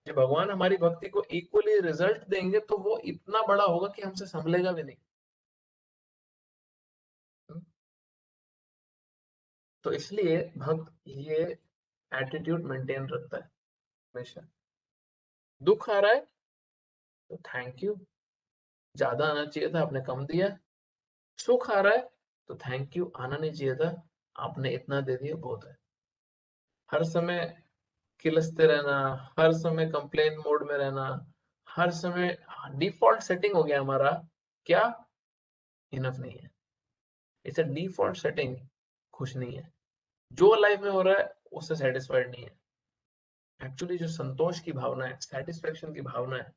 जब भगवान हमारी भक्ति को इक्वली रिजल्ट देंगे, तो वो इतना बड़ा होगा कि हमसे संभलेगा भी नहीं। तो इसलिए भक्त ये एटीट्यूड मेंटेन रखता है हमेशा। दुख आ रहा है तो थैंक यू, ज्यादा आना चाहिए था, आपने कम दिया। सुख आ रहा है तो थैंक यू, आना नहीं चाहिए था, आपने इतना दे दिया, बहुत है। हर समय किलसते रहना, हर समय कंप्लेन मोड में रहना, हर समय डिफॉल्ट सेटिंग हो गया हमारा क्या, इनफ नहीं है। इट्स अ डिफॉल्ट सेटिंग, खुश नहीं है। जो लाइफ में हो रहा है उससे सेटिस्फाइड नहीं है। एक्चुअली जो संतोष की भावना है, सेटिस्फेक्शन की भावना है,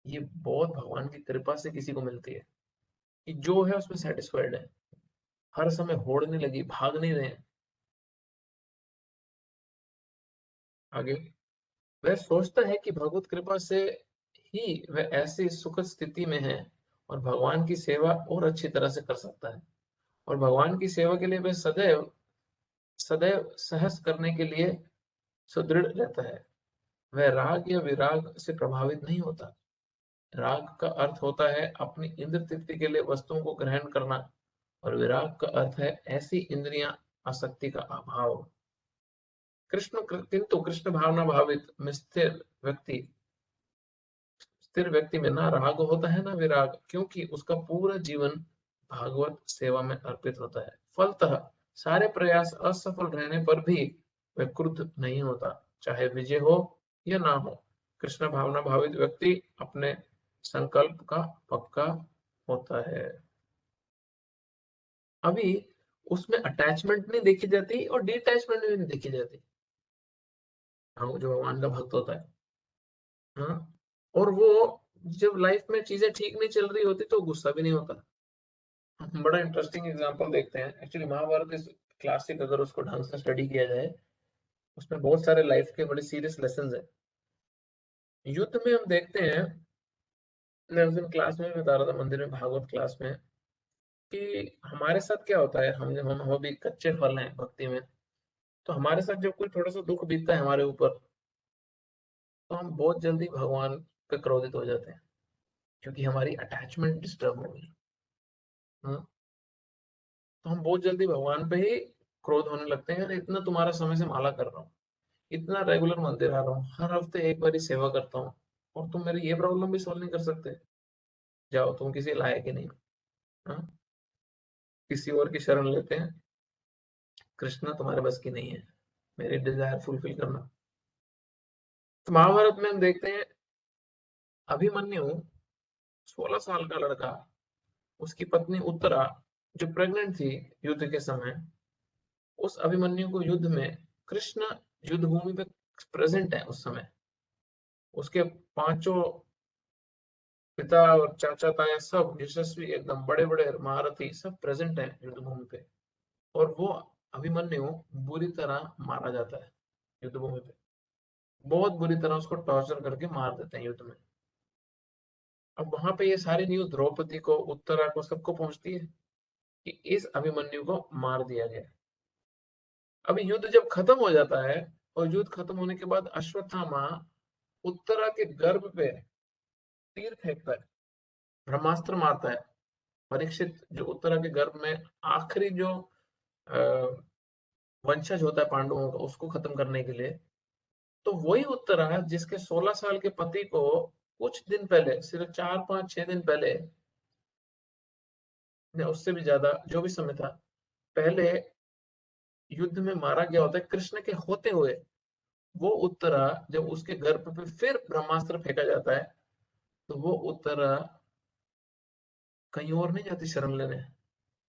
ये बहुत भगवान की कृपा से किसी को मिलती है कि जो है उसमें सेटिस्फाइड है, हर समय होड़ने लगी, भाग नहीं रहे हैं आगे। वह सोचता है कि भगवत कृपा से ही वह ऐसी सुखद स्थिति में है और भगवान की सेवा और अच्छी तरह से कर सकता है, और भगवान की सेवा के लिए वह सदैव सदैव सहस करने के लिए सुदृढ़ रहता है। वह राग या विराग से प्रभावित नहीं होता। राग का अर्थ होता है अपनी इंद्र तृप्ति के लिए वस्तुओं को ग्रहण करना, और विराग का अर्थ है ऐसी इंद्रियां आसक्ति का अभाव। किंतु कृष्ण भावना भावित में स्थिर व्यक्ति में ना राग होता है ना विराग, क्योंकि उसका पूरा जीवन भागवत सेवा में अर्पित होता है। फलतः सारे प्रयास असफल रहने पर भी वह क्रुद्ध नहीं होता, चाहे विजय हो या ना हो। कृष्ण भावना भावित व्यक्ति अपने संकल्प का पक्का होता है। अभी उसमें अटैचमेंट नहीं देखी जाती और डिटैचमेंट भी नहीं देखी जाती। हाँ, जो भगवान का भक्त होता है, हाँ, और वो जब लाइफ में चीजें ठीक नहीं चल रही होती तो गुस्सा भी नहीं होता। बड़ा इंटरेस्टिंग एग्जांपल देखते हैं। एक्चुअली महाभारत इस क्लासिक, अगर उसको ढंग से स्टडी किया जाए, उसमें बहुत सारे लाइफ के बड़े सीरियस लेसन है। युद्ध में हम देखते हैं, मैं उस दिन क्लास में बता रहा था मंदिर में, भागवत क्लास में, कि हमारे साथ क्या होता है। हम अभी कच्चे फल हैं भक्ति में, तो हमारे साथ जब कोई थोड़ा सा दुख बीतता है हमारे ऊपर, तो हम बहुत जल्दी भगवान पे क्रोधित हो जाते हैं, क्योंकि हमारी अटैचमेंट डिस्टर्ब हो गई। हाँ, तो हम बहुत जल्दी भगवान पे ही क्रोध होने लगते हैं। अरे इतना तुम्हारा समय से माला कर रहा हूँ, इतना रेगुलर मंदिर आ रहा हूँ, हर हफ्ते एक बार सेवा करता हूँ, और तुम मेरी ये प्रॉब्लम भी सॉल्व नहीं कर सकते। जाओ, तुम किसी लायक ही नहीं। हाँ, किसी और की शरण लेते हैं। कृष्णा तुम्हारे बस की नहीं है मेरी डिजायर फुलफिल करना। तो महाभारत में हम देखते हैं, अभिमन्यु 16 साल का लड़का, उसकी पत्नी उत्तरा जो प्रेग्नेंट थी युद्ध के समय, उस अभिमन्यु को युद्ध में, कृष्ण युद्ध भूमि पे प्रेजेंट है उस समय, उसके पांचों पिता और चाचा ताया सब यशस्वी, एकदम बड़े बड़े महारथी सब प्रेजेंट हैं युद्ध भूमि पे, और वो अभिमन्यु बुरी तरह मारा जाता है युद्ध भूमि पे। बहुत बुरी तरह उसको टॉर्चर करके मार देते हैं युद्ध में। अब वहां पे ये सारी न्यूज द्रौपदी को, उत्तरा को, सबको पहुंचती है कि इस अभिमन्यु को मार दिया गया। अभी युद्ध जब खत्म हो जाता है, और युद्ध खत्म होने के बाद अश्वत्थामा उत्तरा के गर्भ पे तीर फेंकता है, ब्रह्मास्त्र मारता है। परीक्षित जो उत्तरा के गर्भ में आखिरी जो वंशज होता है पांडवों का, उसको खत्म करने के लिए, तो वही उत्तरा जिसके 16 साल के पति को कुछ दिन पहले, सिर्फ 4 5 6 दिन पहले, या उससे भी ज्यादा जो भी समय था पहले, युद्ध में मारा गया होता है कृष्ण के होते हुए, वो उत्तरा जब उसके गर्भ पे फिर ब्रह्मास्त्र फेंका जाता है, तो वो उत्तरा कहीं और नहीं जाती शरण लेने,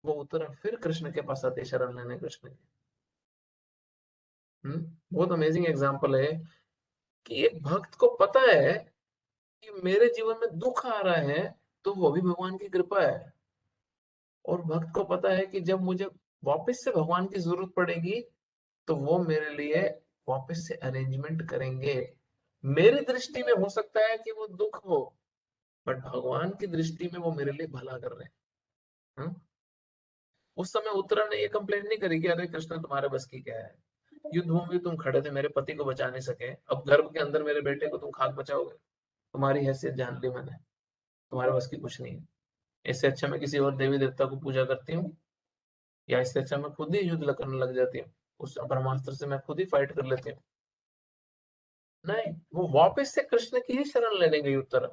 वो उत्तरा फिर कृष्ण के पास आती है शरण लेने कृष्ण की। बहुत अमेजिंग एग्जांपल है कि एक भक्त को पता है कि मेरे जीवन में दुख आ रहा है, तो वो भी भगवान की कृपा है, और भक्त को पता है कि जब मुझे वापस से भगवान की जरूरत पड़ेगी, तो वो मेरे लिए वापस से अरेंजमेंट करेंगे। मेरी दृष्टि में हो सकता है कि वो दुख हो, बट भगवान की दृष्टि में वो मेरे लिए भला कर रहे हैं। हम्म? उस समय उत्तरा ने ये कंप्लेंट नहीं करी कि अरे कृष्ण तुम्हारे बस की क्या है, युद्ध भूमि तुम खड़े थे, मेरे पति को बचा नहीं सके, अब गर्भ के अंदर मेरे बेटे को तुम खाक बचाओगे, तुम्हारी हैसियत जान ली मैंने, तुम्हारे बस की कुछ नहीं है। इससे अच्छा मैं किसी और देवी देवता को पूजा करती हूँ, या इससे अच्छा मैं खुद ही युद्ध करने लग जाती हूँ, उस ब्रह्मास्त्र से मैं खुद ही फाइट कर लेती हूँ। नहीं, वो वापस से कृष्ण की ही शरण लेने गई उत्तरा,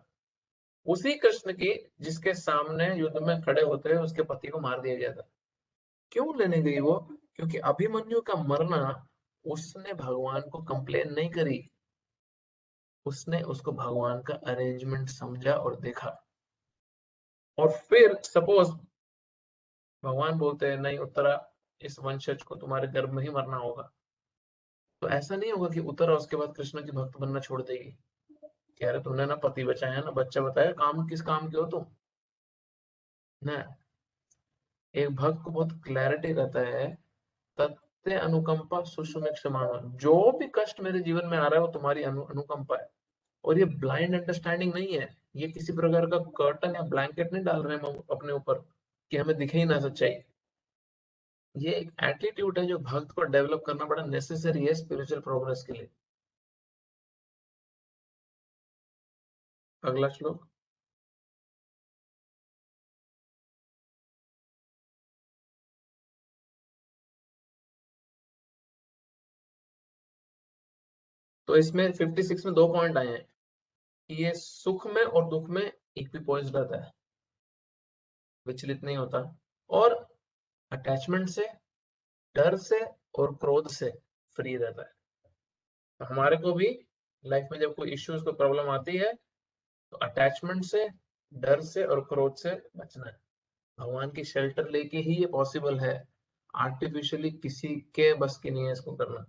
उसी कृष्ण की जिसके सामने युद्ध में खड़े होते हुए उसके पति को मार दिया गया था। क्यों लेने गई वो? क्योंकि अभिमन्यु का मरना, उसने भगवान को कंप्लेन नहीं करी, उसने उसको भगवान का अरेंजमेंट समझा और देखा। और फिर सपोज भगवान बोलते हैं नहीं उत्तरा, इस वंशज को तुम्हारे गर्भ में ही मरना होगा। तो ऐसा नहीं होगा कि उत्तरा उसके बाद कृष्ण की भक्त बनना छोड़ देगी। कह रहे तुमने ना पति बचाया ना बच्चा बताया, काम किस काम के हो तुम ना। एक भक्त को बहुत क्लैरिटी रहता है, तत्ते अनुकंपा सुषुम्ना क्षमा। जो भी कष्ट मेरे जीवन में आ रहा है वो तुम्हारी अनुकंपा है। और ये ब्लाइंड अंडरस्टैंडिंग नहीं है, ये किसी प्रकार का कर्टन या ब्लैंकेट नहीं डाल रहे हैं हम अपने ऊपर कि हमें दिखे ही ना सच्चाई। ये एक एटीट्यूड है जो भक्त को डेवलप करना बड़ा नेसेसरी है स्पिरिचुअल प्रोग्रेस के लिए। अगला श्लोक। तो इसमें 56 में 2 पॉइंट आए हैं कि ये सुख में और दुख में इक्विपोइज रहता है, विचलित नहीं होता, और अटैचमेंट से, डर से और क्रोध से फ्री रहता है। तो हमारे को भी लाइफ में जब कोई इश्यूज को प्रॉब्लम आती है तो अटैचमेंट से, डर से और क्रोध से बचना है। भगवान की शेल्टर लेके ही ये पॉसिबल है, आर्टिफिशियली किसी के बस की नहीं है इसको करना।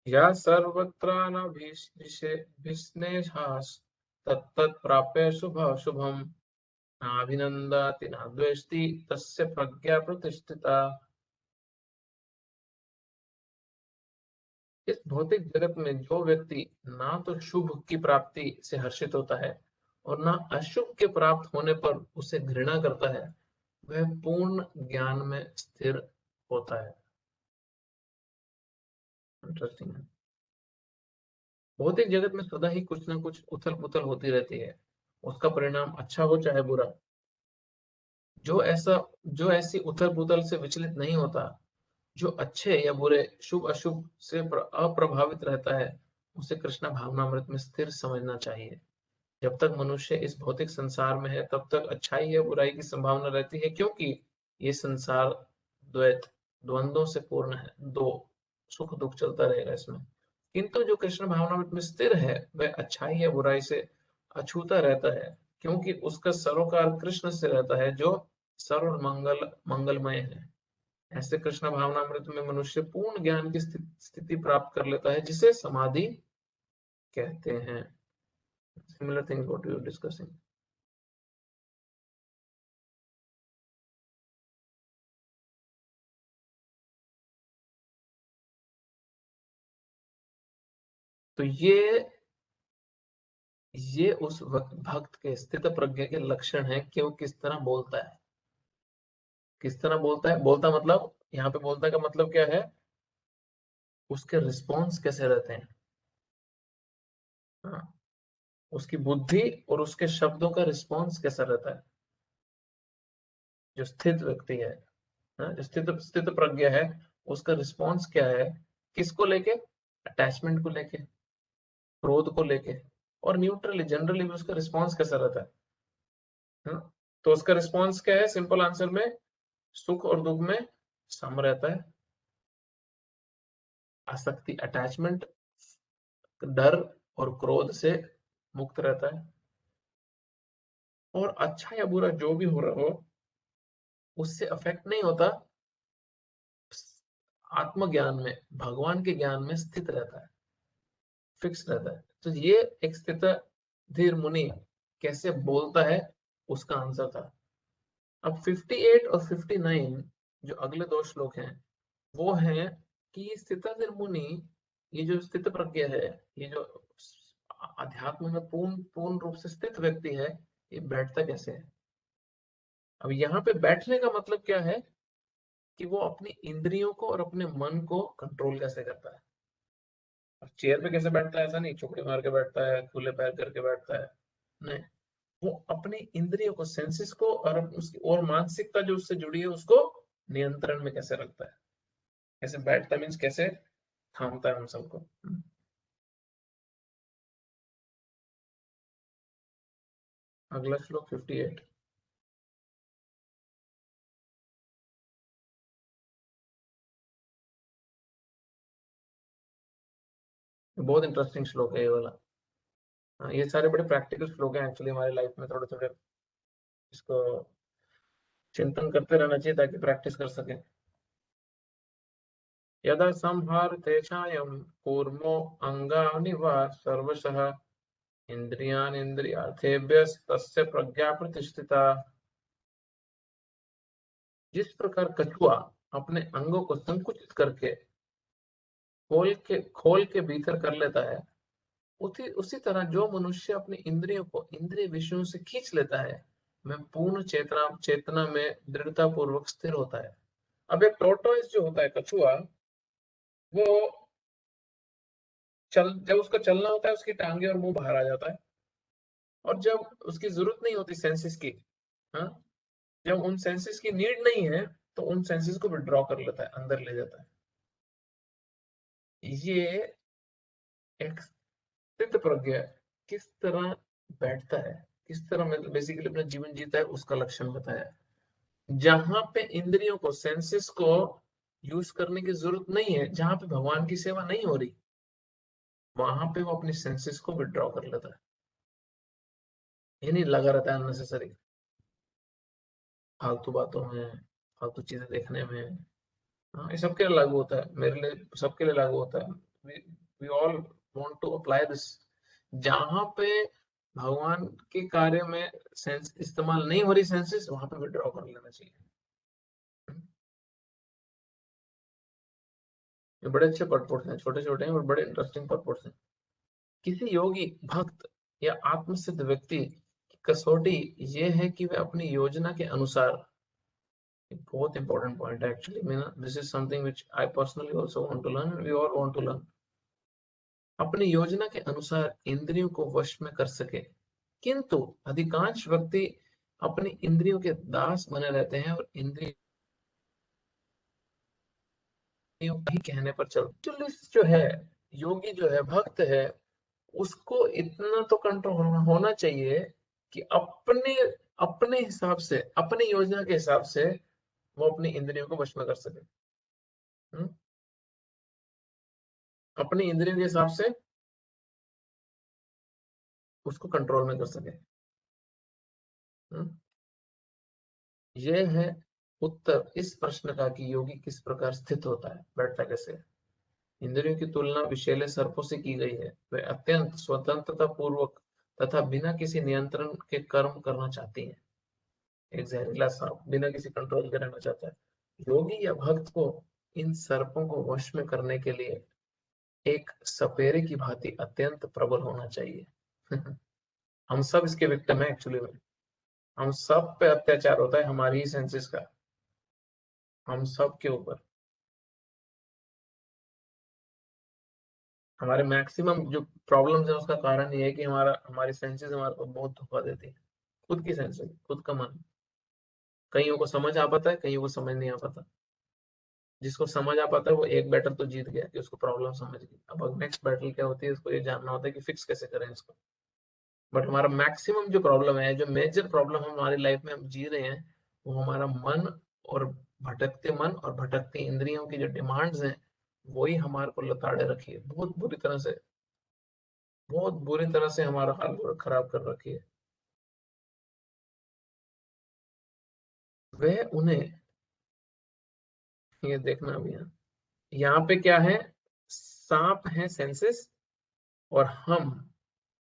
या सर्वत्रानभीष्णेहास् तत्तत् प्राप्य शुभम नाभिनंदति न द्वेष्टि तस्य प्रज्ञा प्रतिष्ठिता। इस भौतिक जगत में जो व्यक्ति ना तो शुभ की प्राप्ति से हर्षित होता है और ना अशुभ के प्राप्त होने पर उसे घृणा करता है, वह पूर्ण ज्ञान में स्थिर होता है। इंटरेस्टिंग है। भौतिक जगत में सदा ही कुछ ना कुछ उथल पुथल होती रहती है, उसका परिणाम अच्छा हो चाहे बुरा। जो ऐसी उथल पुथल से विचलित नहीं होता, जो अच्छे या बुरे, शुभ अशुभ से अप्रभावित रहता है, उसे कृष्ण भावनामृत में स्थिर समझना चाहिए। जब तक मनुष्य इस भौतिक संसार में है तब तक अच्छाई या बुराई की संभावना रहती है, क्योंकि ये संसार द्वैत, द्वंद्वों से पूर्ण है। दो सुख दुख चलता रहेगा इसमें। किंतु जो कृष्ण भावनामृत में स्थिर है वह अच्छाई या बुराई से अछूता रहता है, क्योंकि उसका सरोकार कृष्ण से रहता है जो सर्व मंगलमय है। ऐसे कृष्ण भावनामृत में मनुष्य पूर्ण ज्ञान की स्थिति प्राप्त कर लेता है, जिसे समाधि कहते हैं। Similar thing what we are discussing. तो ये उस भक्त के स्थित प्रज्ञा के लक्षण है कि वो किस तरह बोलता है। किस तरह बोलता है, बोलता मतलब यहाँ पे बोलता का मतलब क्या है, उसके रिस्पॉन्स कैसे रहते हैं। हाँ, उसकी बुद्धि और उसके शब्दों का रिस्पॉन्स कैसा रहता है। जो स्थित व्यक्ति है, हाँ, जो स्थित स्थित प्रज्ञा है, उसका रिस्पॉन्स क्या है, किसको लेके, अटैचमेंट को लेके, क्रोध को लेके, और न्यूट्रली जनरली भी उसका रिस्पॉन्स कैसा रहता है। हाँ, तो उसका रिस्पॉन्स क्या है, सिंपल आंसर में सुख और दुख में सम रहता है, आसक्ति अटैचमेंट, डर और क्रोध से मुक्त रहता है, और अच्छा या बुरा जो भी हो रहा हो उससे अफेक्ट नहीं होता, आत्मज्ञान में, भगवान के ज्ञान में स्थित रहता है, फिक्स रहता है। तो ये एक स्थित धीर मुनि कैसे बोलता है, उसका आंसर था। अब 58 और 59 जो अगले 2 श्लोक हैं वो हैं कि ये स्थितधीर मुनि, ये जो स्थित प्रज्ञा है, ये जो अध्यात्म में पूर्ण पूर्ण रूप से स्थित व्यक्ति है, ये बैठता कैसे है। अब यहाँ पे बैठने का मतलब क्या है कि वो अपनी इंद्रियों को और अपने मन को कंट्रोल कैसे करता है। अब चेयर पे कैसे बैठता है, ऐसा नहीं चौकड़ी मार के बैठता है, खुले पैर करके बैठता है, नहीं। वो अपनी इंद्रियों को, सेंसेस को, और उसकी और मानसिकता जो उससे जुड़ी है उसको नियंत्रण में कैसे रखता है, कैसे बैठता मीन्स कैसे थामता है हम सबको। अगला श्लोक 58। बहुत इंटरेस्टिंग श्लोक है ये वाला। ये सारे बड़े प्रैक्टिकल श्लोक हैं एक्चुअली हमारी लाइफ में, थोड़े थोड़े इसको चिंतन करते रहना चाहिए ताकि प्रैक्टिस कर सके। यदा संहारते छायं कूर्मो अंगानि वा सर्वशः इंद्रियार्थेभ्यस्तस्य प्रज्ञा प्रतिष्ठिता। जिस प्रकार कछुआ अपने अंगों को संकुचित करके खोल के भीतर कर लेता है, उसी तरह जो मनुष्य अपनी इंद्रियों को इंद्रिय विषयों से खींच लेता है, मैं पूर्ण चेतना में दृढ़ता पूर्वक स्थिर होता है। अब एक टोर्टोइस जो होता है, कछुआ, वो जब उसका चलना होता है, उसकी टांगे और मुंह बाहर आ जाता है, और जब उसकी जरूरत नहीं होती सेंसेस की, हाँ, जब उन सेंसेस की नीड नहीं है, तो उन सेंसेस को विड्रॉ कर लेता है, अंदर ले जाता है। ये एक स्थित प्रज्ञ किस तरह बैठता है, किस तरह बेसिकली अपना जीवन जीता है, उसका लक्षण बताया। जहां पे इंद्रियों को, सेंसेस को यूज करने की जरूरत नहीं है, जहां पे भगवान की सेवा नहीं हो रही, वहां पे वो अपनी सेंसेस को विड्रॉ कर लेता है। ये नहीं लगा रहता है अननेसेसरी फालतू बातों में, फालतू चीजें देखने में। हाँ, ये सबके लिए लागू होता है, मेरे लिए, सबके लिए लागू होता है। We all want to apply this. जहां पे भगवान के कार्य में सेंस इस्तेमाल नहीं हो रही, सेंसेस, वहां पे विड्रॉ कर लेना चाहिए। ये बड़े अच्छे पर्पस हैं, छोटे छोटे हैं और बड़े इंटरेस्टिंग पर्पस हैं। किसी योगी, भक्त या आत्मसिद्ध व्यक्ति की कसौटी ये है कि वे अपनी योजना के अनुसार, बहुत इंपॉर्टेंट पॉइंट है एक्चुअली, मैं ना, this is something which I personally also want to learn, we all want to learn, अपनी योजना के अनुसार इंद्रियों को वश में कर सके। किंतु अधिकांश व्यक्ति अपनी इंद्रियों के दास बने रहते हैं और इंद्रियों के कहने पर चलते। जो है, योगी जो है, भक्त है, उसको इतना तो कंट्रोल होना चाहिए कि अपने अपने हिसाब से, अपनी योजना के हिसाब से वो अपनी इंद्रियों को वश में कर सके। अपनी इंद्रियों के हिसाब से उसको कंट्रोल में कर सके। यह है उत्तर इस प्रश्न का कि योगी किस प्रकार स्थित होता है, बैठता कैसे। इंद्रियों की तुलना विषैले सर्पों से की गई है। वे अत्यंत स्वतंत्रता पूर्वक तथा बिना किसी नियंत्रण के कर्म करना चाहती हैं। एक जहरीला सांप बिना किसी कंट्रोल के रहना चाहता है। योगी या भक्त को इन सर्पों को वश में करने के लिए एक सपेरे की भांति अत्यंत प्रबल होना चाहिए। हम सब इसके विक्टिम है एक्चुअली में। हम सब पे अत्याचार होता है हमारी ही सेंसेस का, हम सब के ऊपर। हमारे मैक्सिमम जो प्रॉब्लम्स है उसका कारण ये है कि हमारी सेंसेस हमारे को बहुत धोखा देती है। खुद की सेंसेस, खुद का मन। कईयों को समझ आ पाता है, कईयों को समझ नहीं आ पाता। जिसको समझ आ पाता है वो एक बैटल तो जीत गया कि उसको प्रॉब्लम समझ गई। अब नेक्स्ट बैटल क्या होती है, इसको ये जानना होता है कि फिक्स कैसे करें इसको। बट हमारा मैक्सिमम जो प्रॉब्लम है, जो मेजर प्रॉब्लम हम हमारी लाइफ में हम जी रहे हैं, वो हमारा मन और भटकते मन और भटकती इंद्रियों की जो डिमांड्स हैं, वही हमारे को लताड़े रखी है बहुत बुरी तरह से, बहुत बुरी तरह से हमारा हाल खराब कर रखी है। वह उन्हें, ये देखना अभी यहाँ पे क्या है, सांप है सेंसेस, और हम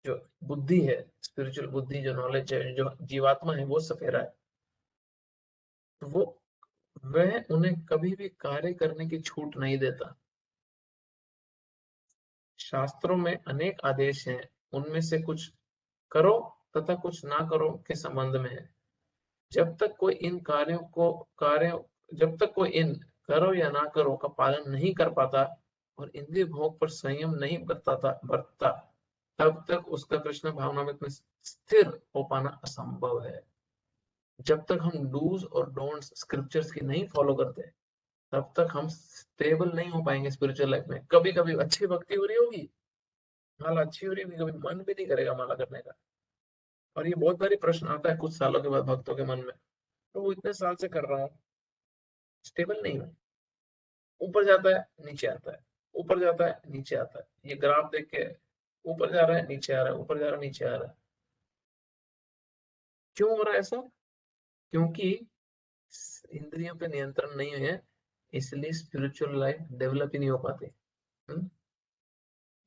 जो बुद्धि है, स्पिरिचुअल बुद्धि, जो नॉलेज है, जो जीवात्मा है, वो सफेरा है। तो वह उन्हें कभी भी कार्य करने की छूट नहीं देता। शास्त्रों में अनेक आदेश हैं, उनमें से कुछ करो तथा कुछ ना करो के संबंध में है। जब तक कोई इन करो या ना करो का पालन नहीं कर पाता और इंद्रिय भोग पर संयम नहीं बरतता, तब तक उसका कृष्ण भावनामृत में स्थिर हो पाना असंभव है। जब तक हम डूज और डोंट्स स्क्रिप्चर्स की नहीं फॉलो करते, तब तक हम स्टेबल नहीं हो पाएंगे स्पिरिचुअल लाइफ में। कभी कभी अच्छी भक्ति हो रही होगी, माला अच्छी हो रही होगी, कभी मन भी नहीं करेगा माला करने का। और ये बहुत बारी प्रश्न आता है कुछ सालों के बाद भक्तों के मन में, तो वो इतने साल से कर रहा हूँ, स्टेबल नहीं हूँ, ऊपर जाता है नीचे आता है, ऊपर जाता है नीचे आता है। ये ग्राफ देख के ऊपर जा रहा है नीचे आ रहा है, ऊपर जा रहा है नीचे आ रहा है। क्यों हो रहा है ऐसा? क्योंकि इंद्रियों पे नियंत्रण नहीं है, इसलिए स्पिरिचुअल लाइफ डेवलप ही नहीं हो पाती।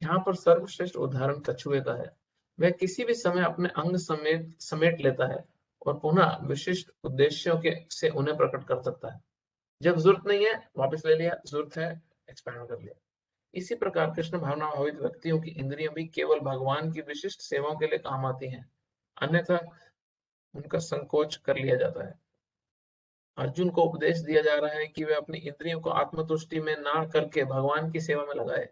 यहाँ पर सर्वश्रेष्ठ उदाहरण कछुए का है। वह किसी भी समय अपने अंग समेट समेट लेता है और पुनः विशिष्ट उद्देश्यों के से उन्हें प्रकट कर सकता है। जब जरूरत नहीं है वापस ले लिया, जरूरत है एक्सपैंड कर लिया। इसी प्रकार कृष्ण भावना भावित व्यक्तियों की इंद्रियां भी केवल भगवान की विशिष्ट सेवाओं के लिए काम आती हैं, अन्यथा उनका संकोच कर लिया जाता है। अर्जुन को उपदेश दिया जा रहा है कि वे अपनी इंद्रियों को आत्मतुष्टि में ना करके भगवान की सेवा में लगाए।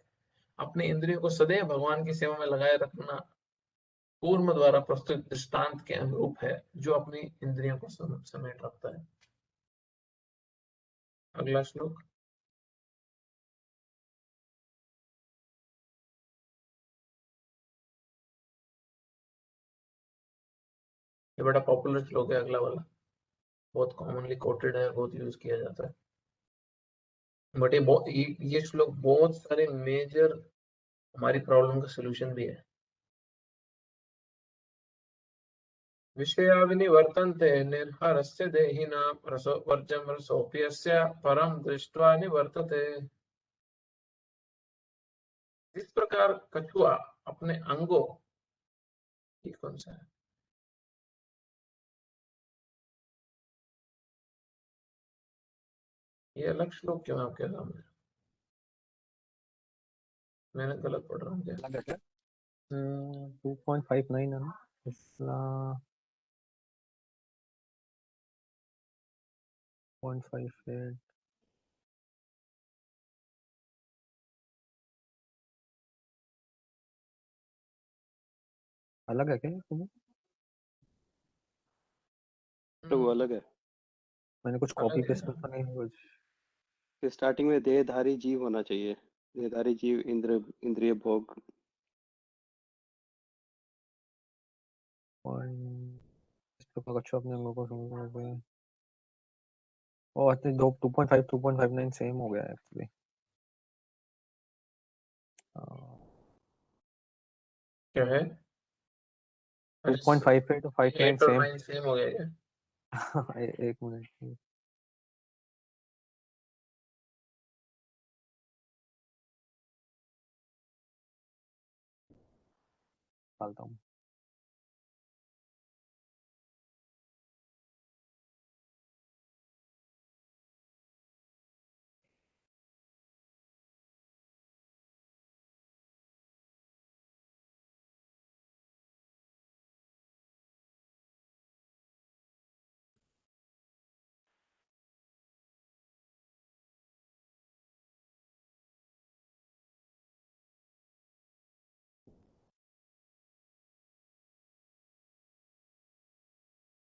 अपनी इंद्रियों को सदैव भगवान की सेवा में लगाए रखना कूर्म द्वारा प्रस्तुत दृष्टांत के अनुरूप है, जो अपनी इंद्रियों को समेट रखता है। अगला श्लोक। ये बड़ा पॉपुलर श्लोक है अगला वाला, बहुत कॉमनली कोटेड है, बहुत यूज किया जाता है। बट ये श्लोक बहुत सारे मेजर हमारी प्रॉब्लम का सोल्यूशन भी है। विषया विनिवर्तन्ते निर्हरस्य देहिनां रसो वर्जं रसोऽपि यस्य परं दृष्ट्वा निवर्तते। जिस प्रकार कछुआ अपने अंगों, ये कौन सा है? ये अलग श्लोक क्यों है आपके सामने? मैंने गलत पढ़ रहा हूँ क्या? अलग है क्या? 2.59 है ना इसला 0.58 अलग है क्या ये तुम्हें? तो वो अलग है। मैंने कुछ अलग कॉपी है पेस्ट ना? तो नहीं कुछ कि स्टार्टिंग में देहधारी जीव होना चाहिए। देहधारी जीव इंद्रिय भोग। कच्छा अपने अंगों को समझ हो गया। ओ अच्छा 2.5 2.59 सेम हो गया एक्चुअली। क्या है? 2.58 तो 59 8 और सेम। 9 सेम हो गया क्या? एक मिनट डालता हूँ।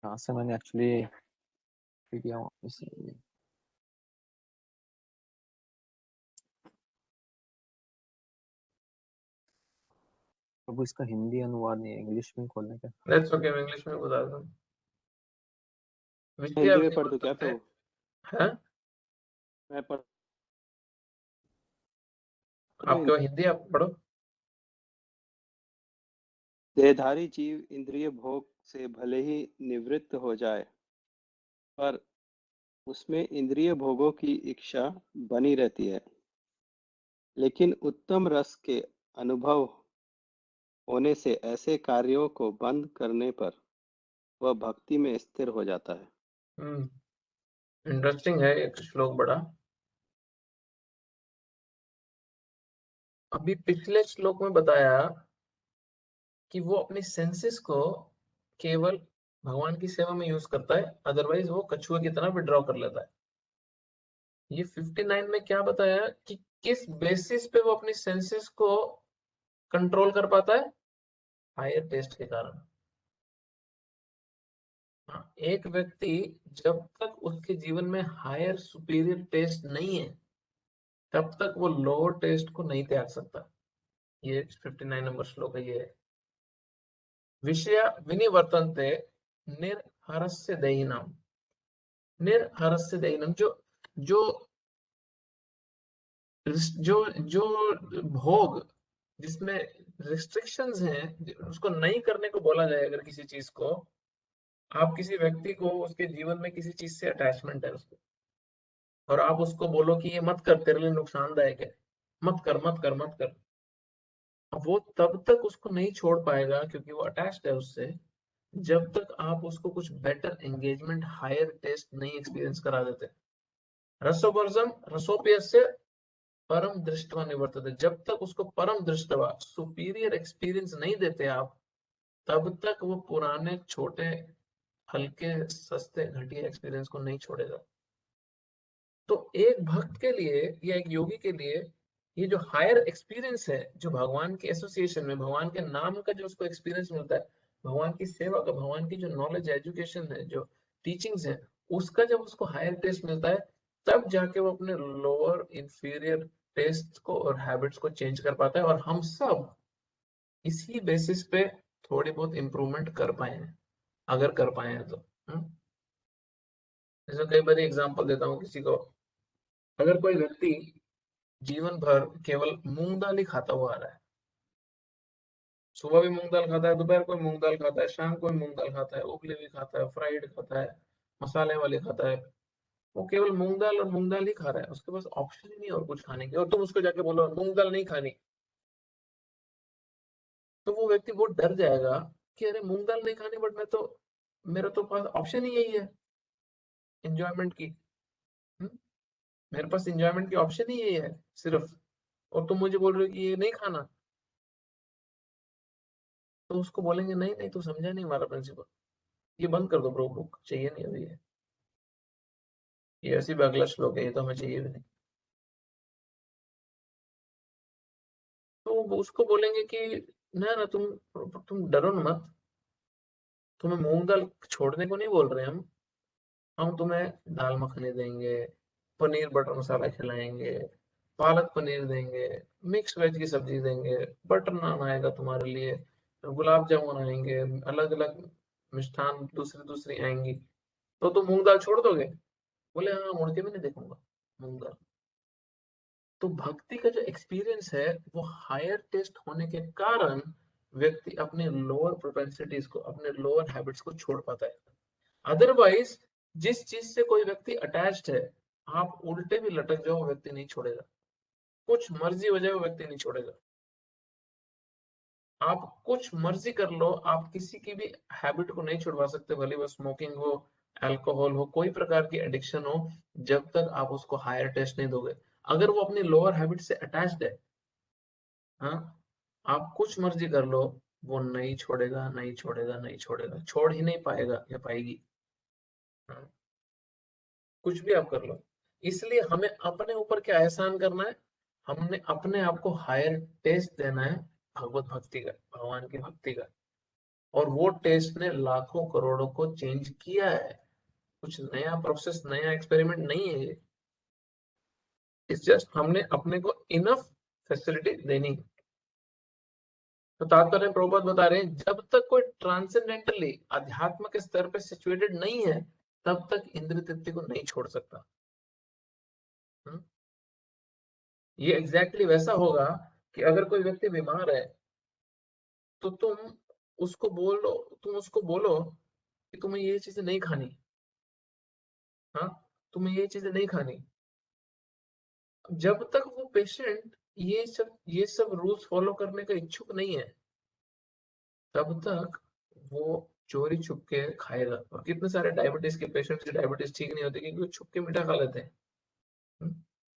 यहाँ से मैंने एक्चुअली किया वापस। अब इसका हिंदी अनुवाद नहीं है, इंग्लिश में खोलने का। That's okay, मैं इंग्लिश में बता दूँ। विषया हिंदी में पढ़ दूं क्या विनिवर्तन्ते, प्रभु? हाँ? मैं पढ़ आपके वहाँ हिंदी, आप पढ़ो। देहधारी जीव इंद्रिय भोग से भले ही निवृत्त हो जाए, पर उसमें इंद्रिय भोगों की इच्छा बनी रहती है। लेकिन उत्तम रस के अनुभव होने से ऐसे कार्यों को बंद करने पर वह भक्ति में स्थिर हो जाता है। इंटरेस्टिंग है एक श्लोक बड़ा। अभी पिछले श्लोक में बताया कि वो अपनी सेंसेस को केवल भगवान की सेवा में यूज करता है, अदरवाइज वो कछुए की तरह विड्रॉ कर लेता है। ये 59 में क्या बताया कि किस बेसिस पे वो अपनी सेंसेस को कंट्रोल कर पाता है? हायर टेस्ट के कारण। हाँ, एक व्यक्ति जब तक उसके जीवन में हायर सुपीरियर टेस्ट नहीं है, तब तक वो लोअर टेस्ट को नहीं त्याग सकता। ये 59 नंबर श्लोक है। ये विषया विनिवर्तन्ते निर्हरस्य देहिनाम। निर्हरस्य देहिनाम, जो जो जो जो भोग जिसमें रिस्ट्रिक्शंस हैं, उसको नहीं करने को बोला जाए, अगर किसी चीज को, आप किसी व्यक्ति को उसके जीवन में किसी चीज से अटैचमेंट है उसको, और आप उसको बोलो कि ये मत कर, तेरे लिए नुकसानदायक है, मत कर मत कर मत कर, वो तब तक उसको नहीं छोड़ पाएगा क्योंकि वो अटैच्ड है उससे, जब तक आप उसको कुछ बेटर एंगेजमेंट, हायर टेस्ट नहीं एक्सपीरियंस करा देते। रसोवर्जम रसोप्यस्य परम दृष्टवा निवर्तते, जब तक उसको परम दृष्टवा, सुपीरियर एक्सपीरियंस नहीं देते आप, तब तक वो पुराने छोटे हल्के सस्ते घटिया एक्सपीरियंस को नहीं छोड़ेगा। तो एक भक्त के लिए या एक योगी के लिए ये जो हायर एक्सपीरियंस है, जो भगवान के एसोसिएशन में, भगवान के नाम का जो उसको एक्सपीरियंस मिलता है, भगवान की सेवा का, भगवान की जो नॉलेज, एजुकेशन है, जो टीचिंग्स है, उसका जब उसको हायर टेस्ट मिलता है, तब जाके वो अपने लोअर इंफीरियर टेस्ट को और हैबिट्स को चेंज कर पाता है। और हम सब इसी बेसिस पे थोड़ी बहुत इंप्रूवमेंट कर पाए हैं, अगर कर पाए हैं तो। जैसे कई बार एग्जांपल देता हूँ किसी को, अगर कोई व्यक्ति जीवन भर केवल मूंग दाल ही खाता हुआ आ रहा है, सुबह भी मूंग दाल खाता है, दोपहर को मूंग दाल खाता है, शाम को मूंग दाल खाता है, उबली हुई खाता है, फ्राइड खाता है, मसाले वाली खाता है, वो केवल मूंग दाल ही खा रहा है, उसके पास ऑप्शन ही नहीं और कुछ खाने के, और तुम उसको जाके बोलो मूंग दाल नहीं खानी, तो वो व्यक्ति बहुत डर जाएगा कि अरे मूंग दाल नहीं खानी, बट मैं तो, मेरा तो पास ऑप्शन ही यही है एंजॉयमेंट की। हम्म? मेरे पास एंजॉयमेंट की ऑप्शन ही यही है सिर्फ, और तुम मुझे बोल रहे हो कि ये नहीं खाना। तो उसको बोलेंगे नहीं नहीं, तू समझा नहीं हमारा प्रिंसिपल, ये बंद कर दो ब्रो, बुक चाहिए नहीं अभी, ये ऐसी भी अगला श्लोक है, ये तो हमें चाहिए भी नहीं। तो वो उसको बोलेंगे कि ना ना, तुम डरो ना मत, तुम्हें मूंग दाल छोड़ने को नहीं बोल रहे हम तुम्हें दाल मखनी देंगे, पनीर बटर मसाला खिलाएंगे, पालक पनीर देंगे, मिक्स वेज की सब्जी देंगे, बटर नान आएगा तुम्हारे लिए, गुलाब जामुन आएंगे, अलग अलग मिष्ठान दूसरी दूसरी आएंगी, तो तुम मूंग दाल छोड़ दोगे? बोले हाँ, मुड़ के भी नहीं देखूंगा मूंग दाल। तो भक्ति का जो एक्सपीरियंस है, वो हायर टेस्ट होने के कारण व्यक्ति अपने लोअर प्रोपेंसिटीज को, अपने लोअर हैबिट्स को छोड़ पाता है। अदरवाइज जिस चीज से कोई व्यक्ति अटैच्ड है, आप उल्टे भी लटक जाओ, वो व्यक्ति नहीं छोड़ेगा, कुछ मर्जी हो जाए वो व्यक्ति नहीं छोड़ेगा। आप कुछ मर्जी कर लो, आप किसी की भी हैबिट को नहीं छुड़वा सकते, भले वो स्मोकिंग हो, अल्कोहल हो, कोई प्रकार की एडिक्शन हो, जब तक आप उसको हायर टेस्ट नहीं दोगे। अगर वो अपनी लोअर हैबिट से अटैच्ड है, हाँ, आप कुछ मर्जी कर लो, वो नहीं छोड़ेगा, नहीं छोड़ेगा, नहीं छोड़ेगा, छोड़ ही नहीं पाएगा या पाएगी। हाँ, कुछ भी आप कर लो। इसलिए हमें अपने ऊपर क्या एहसान करना है, हमने अपने आप को हायर टेस्ट देना है भगवत भक्ति का, भगवान की भक्ति का। और वो टेस्ट ने लाखों करोड़ों को चेंज किया है, कुछ नया प्रोसेस, नया एक्सपेरिमेंट नहीं है ये, इट्स जस्ट हमने अपने को इनफ फैसिलिटी देनी है। तो तात्पर्य प्रभुपाद बता रहे हैं, जब तक कोई ट्रांसेंडेंटली अध्यात्म के स्तर पे सिचुएटेड नहीं है, तब तक इंद्रिय तृप्ति को नहीं छोड़ सकता। ये एग्जैक्टली वैसा होगा कि अगर कोई व्यक्ति बीमार है, तो तुम उसको बोलो कि तुम्हें ये चीजें नहीं खानी, हाँ, तुम्हें ये चीजें नहीं खानी, जब तक वो पेशेंट ये सब रूल्स फॉलो करने का इच्छुक नहीं है, तब तक वो चोरी छुप के खाएगा। और कितने सारे डायबिटीज के पेशेंट्स की डायबिटीज ठीक नहीं होती, क्योंकि वो छुप के मीठा खा लेते हैं।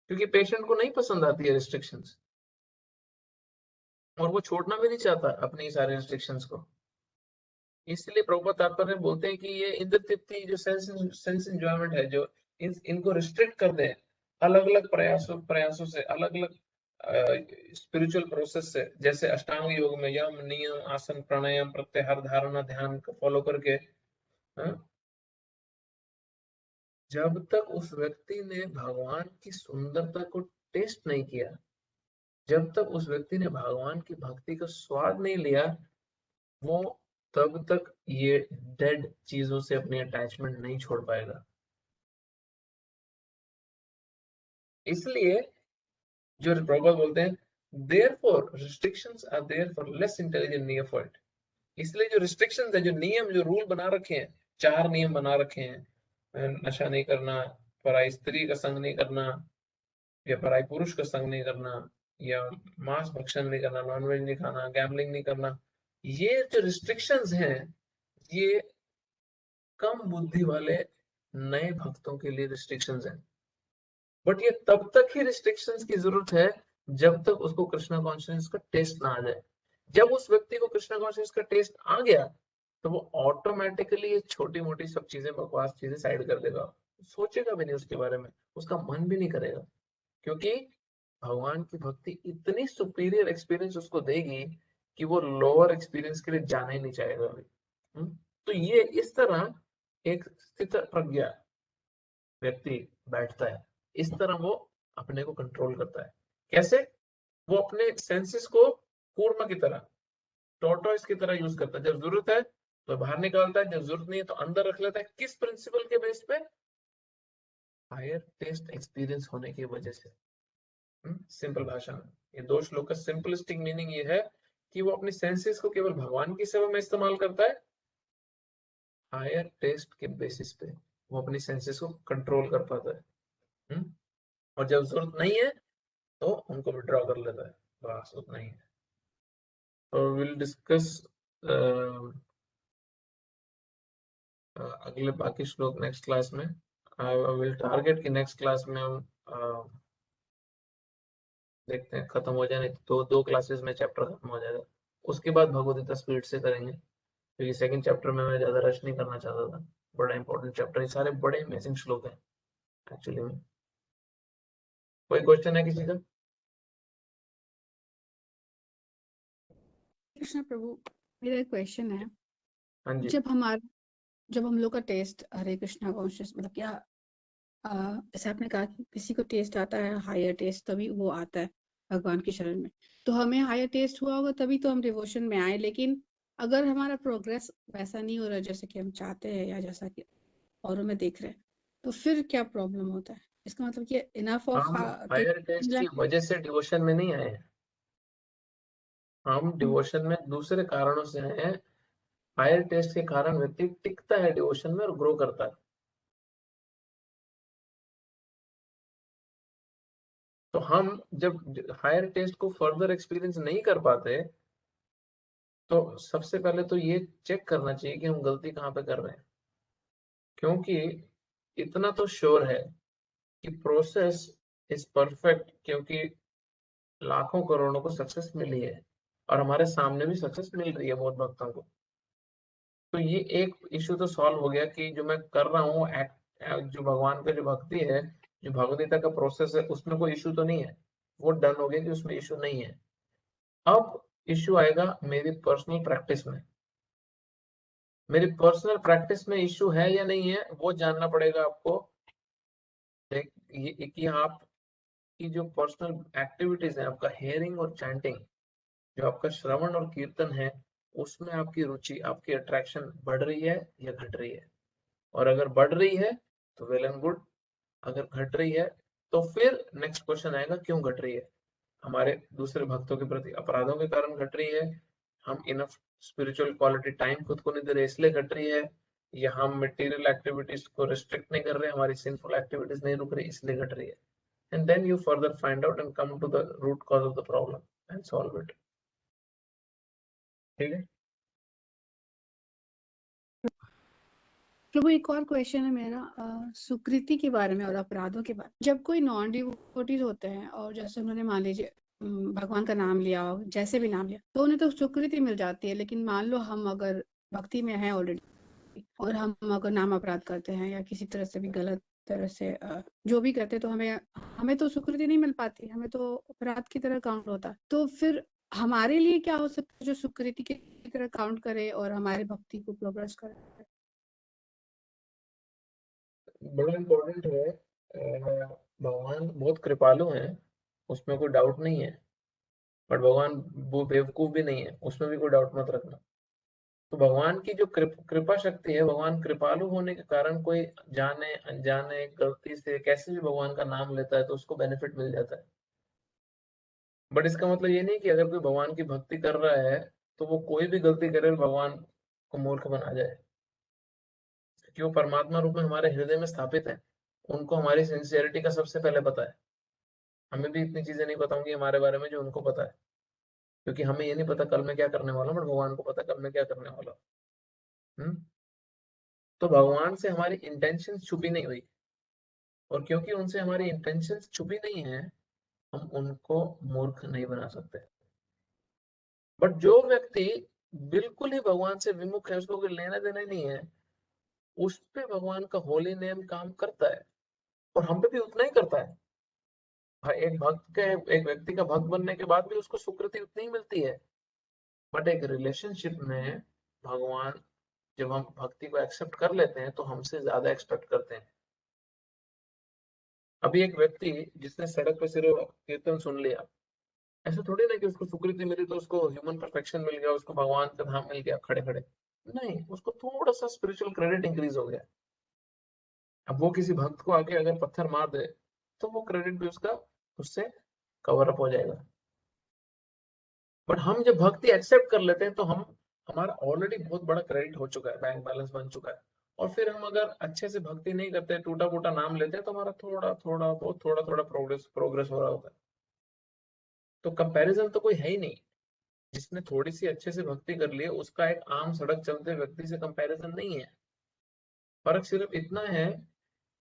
क्योंकि पेशेंट को नहीं पसंद आती है रिस्ट्रिक्शंस, और वो छोड़ना भी नहीं चाहता अपनी सारे रिस्ट्रिक्शंस को। इसलिए प्रभुपाद तात्पर्य बोलते हैं कि ये इंद्र तृप्ति जो सेंस एंजॉयमेंट है, जो इनको रिस्ट्रिक्ट कर दे अलग अलग प्रयासों से, अलग अलग स्पिरिचुअल प्रोसेस से, जैसे अष्टांग योग में यम नियम आसन प्राणायाम प्रत्याहार धारणा ध्यान को फॉलो करके, हाँ, जब तक उस व्यक्ति ने भगवान की सुंदरता को टेस्ट नहीं किया, जब तक उस व्यक्ति ने भगवान की भक्ति का स्वाद नहीं लिया, वो तब तक ये डेड चीजों से अपनी अटैचमेंट नहीं छोड़ पाएगा। इसलिए जो प्रभुपाद बोलते हैं therefore restrictions are there for less intelligent neophyte. इसलिए जो रिस्ट्रिक्शंस है, जो नियम, जो रूल बना रखे हैं, 4 नियम बना रखे हैं, नशा नहीं करना, पराई स्त्री का संग नहीं करना, या पराई पुरुष का संग नहीं करना, या मांस भक्षण नहीं करना, नॉनवेज नहीं खाना, गैम्बलिंग नहीं करना, ये जो रिस्ट्रिक्शंस हैं ये कम बुद्धि वाले नए भक्तों के लिए रिस्ट्रिक्शंस हैं। बट ये तब तक ही रिस्ट्रिक्शंस की जरूरत है जब तक उसको कृष्णा कॉन्शियस का टेस्ट ना आ जाए। जब उस व्यक्ति को कृष्णा कॉन्शियस का टेस्ट आ गया तो वो ऑटोमेटिकली ये छोटी मोटी सब चीजें, बकवास चीजें साइड कर देगा, सोचेगा भी नहीं उसके बारे में, उसका मन भी नहीं करेगा, क्योंकि भगवान की भक्ति इतनी सुपीरियर एक्सपीरियंस उसको देगी कि वो लोअर एक्सपीरियंस के लिए जाना ही नहीं चाहेगा अभी। तो ये इस तरह एक स्थित प्रज्ञा व्यक्ति बैठता है, इस तरह वो अपने को कंट्रोल करता है। कैसे? वो अपने सेंसेस को कूर्म की तरह, टॉर्टोइस की तरह यूज करता है। जब जरूरत है तो बाहर निकालता है, जब जरूरत नहीं है तो अंदर रख लेता है। किस प्रिंसिपल के बेस पे? हायर टेस्ट एक्सपीरियंस होने की वजह से। सिंपल भाषा में ये 2 श्लोक का सिंपलिस्टिक मीनिंग ये है कि वो अपनी सेंसेस को केवल भगवान की सेवा में इस्तेमाल करता है, हायर टेस्ट के बेसिस पे वो अपनी सेंसेस को कंट्रोल कर पाता है। और जब जरूरत नहीं है तो उनको विड्रॉ कर लेता है, बस उतना ही है। तो विल डिस्कस अगले बाकी श्लोक नेक्स्ट क्लास में। आई विल टारगेट कि नेक्स्ट क्लास में हम देखते हैं खत्म हो जाए, नहीं तो 2 क्लासेस में चैप्टर खत्म हो जाएगा। उसके बाद भगवद गीता स्पीड से करेंगे, क्योंकि सेकंड चैप्टर में मैं ज्यादा रश नहीं करना चाहता था। बड़ा इंपॉर्टेंट चैप्टर, ये सारे बड़े अमेजिंग श्लोक हैं एक्चुअली में। कोई क्वेश्चन है किसी का? कृष्ण प्रभु, मेरा एक क्वेश्चन है। हाँ जी। जब हम लोग का टेस्ट हरे कृष्णा कॉन्शियस, मतलब क्या जैसे आपने कहा कि किसी को टेस्ट आता है हायर टेस्ट, तभी वो आता है भगवान की शरण में। तो हमें हायर टेस्ट हुआ होगा तभी तो हम डिवोशन में आए। लेकिन अगर हमारा प्रोग्रेस वैसा नहीं हो रहा जैसे कि हम चाहते हैं या जैसा कि औरों में देख रहे हैं, तो फिर क्या प्रॉब्लम होता है? इसका मतलब कि इनफ ऑफ हम हायर टेस्ट की वजह से डिवोशन में नहीं आए हैं, हम डिवोशन में दूसरे कारणों से आए हैं। हायर टेस्ट के कारण व्यक्ति टिकता है डिवोशन में और ग्रो करता है। तो हम जब हायर टेस्ट को फर्दर एक्सपीरियंस नहीं कर पाते तो सबसे पहले तो ये चेक करना चाहिए कि हम गलती कहाँ पे कर रहे हैं। क्योंकि इतना तो श्योर है कि प्रोसेस इज परफेक्ट, क्योंकि लाखों करोड़ों को सक्सेस मिली है और हमारे सामने भी सक्सेस मिल रही है बहुत भक्तों को। तो ये एक इश्यू तो सॉल्व हो गया कि जो मैं कर रहा हूँ जो भगवान का जो भक्ति है, जो भगवदगीता का प्रोसेस है, उसमें कोई इश्यू तो नहीं है, वो डन हो गया कि उसमें इश्यू नहीं है। अब इश्यू आएगा मेरी पर्सनल प्रैक्टिस में। मेरी पर्सनल प्रैक्टिस में इश्यू है या नहीं है वो जानना पड़ेगा आपको। कि आप की जो पर्सनल एक्टिविटीज है, आपका हेयरिंग और चैंटिंग, जो आपका श्रवण और कीर्तन है, उसमें आपकी रुचि, आपकी अट्रैक्शन बढ़ रही है या घट रही है। और अगर बढ़ रही है तो वेल एंड गुड, अगर घट रही है तो फिर नेक्स्ट क्वेश्चन आएगा क्यों घट रही है। हमारे दूसरे भक्तों के प्रति अपराधों के कारण घट रही है, हम इनफ स्पिरिचुअल क्वालिटी टाइम खुद को नहीं दे रहे इसलिए घट रही है, या हम मटेरियल एक्टिविटीज को रिस्ट्रिक्ट नहीं कर रहे, हमारी सिंफुल एक्टिविटीज नहीं रुक रही इसलिए घट रही है। And then you further find out and come to the root cause of the problem and solve it. ठीक है प्रभु, एक और क्वेश्चन है मेरा सुकृति के बारे में और अपराधों के बारे में। जब कोई नॉन डिवोटीज होते हैं और जैसे उन्होंने मान लीजिए भगवान का नाम लिया, जैसे भी नाम लिया, तो उन्हें तो सुकृति मिल जाती है। लेकिन मान लो हम अगर भक्ति में हैं ऑलरेडी और हम अगर नाम अपराध करते हैं या किसी तरह से भी गलत तरह से जो भी करते हैं, तो हमें तो सुकृति नहीं मिल पाती, हमें तो अपराध की तरह काउंट होता है। तो फिर हमारे लिए क्या हो सकता है जो सुकृति की तरह काउंट करे और हमारी भक्ति को प्रोग्रेस करे? बड़ा इम्पोर्टेंट है। भगवान बहुत कृपालु हैं, उसमें कोई डाउट नहीं है, बट भगवान वो बेवकूफ भी नहीं है, उसमें भी कोई डाउट मत रखना। तो भगवान की जो कृपा शक्ति है, भगवान कृपालु होने के कारण कोई जाने अनजाने गलती से कैसे भी भगवान का नाम लेता है तो उसको बेनिफिट मिल जाता है। बट इसका मतलब ये नहीं कि अगर कोई भगवान की भक्ति कर रहा है तो वो कोई भी गलती करे भगवान को मूर्ख बना जाए, क्योंकि वो परमात्मा रूप में हमारे हृदय में स्थापित है। उनको हमारी सिंसियरिटी का सबसे पहले पता है। हमें भी इतनी चीजें नहीं पता होंगी हमारे बारे में जो उनको पता है, क्योंकि हमें ये नहीं पता कल मैं क्या करने वाला हूँ, बट भगवान को पता कल मैं क्या करने वाला हूँ। तो भगवान से हमारी इंटेंशन छुपी नहीं हुई, और क्योंकि उनसे हमारी इंटेंशन छुपी नहीं है, हम उनको मूर्ख नहीं बना सकते। बट जो व्यक्ति बिल्कुल ही भगवान से विमुख है, उसको कोई लेना देना ही नहीं है, उस पे भगवान का होली नेम काम करता है, और हम पे भी उतना ही करता है। एक व्यक्ति का भक्त बनने के बाद भी उसको सुकृति उतनी ही मिलती है। बट एक रिलेशनशिप में भगवान, जब हम भक्ति को एक्सेप्ट कर लेते हैं तो हमसे ज्यादा एक्सपेक्ट करते हैं। अभी एक व्यक्ति जिसने सड़क पे सिर्फ कीर्तन सुन लिया, ऐसा थोड़ी ना कि उसको सुकृति मिली तो उसको ह्यूमन परफेक्शन मिल गया, उसको भगवान का धाम मिल गया खड़े खड़े। नहीं, उसको थोड़ा सा स्पिरिचुअल क्रेडिट इंक्रीज हो गया। अब वो किसी भक्त को आके अगर पत्थर मार दे तो वो क्रेडिट भी उसका उससे कवर अप हो जाएगा। बट हम जब भक्ति एक्सेप्ट कर लेते हैं तो हमारा ऑलरेडी बहुत बड़ा क्रेडिट हो चुका है, बैंक बैलेंस बन चुका है। और फिर हम अगर अच्छे से भक्ति नहीं करते, टूटा फूटा नाम लेते हैं, तो हमारा थोड़ा थोड़ा बहुत थोड़ा थोड़ा प्रोग्रेस हो रहा होता है। तो कंपैरिजन तो कोई है ही नहीं। जिसने थोड़ी सी अच्छे से भक्ति कर ली है, उसका एक आम सड़क चलते व्यक्ति से कंपैरिजन नहीं है। फर्क सिर्फ इतना है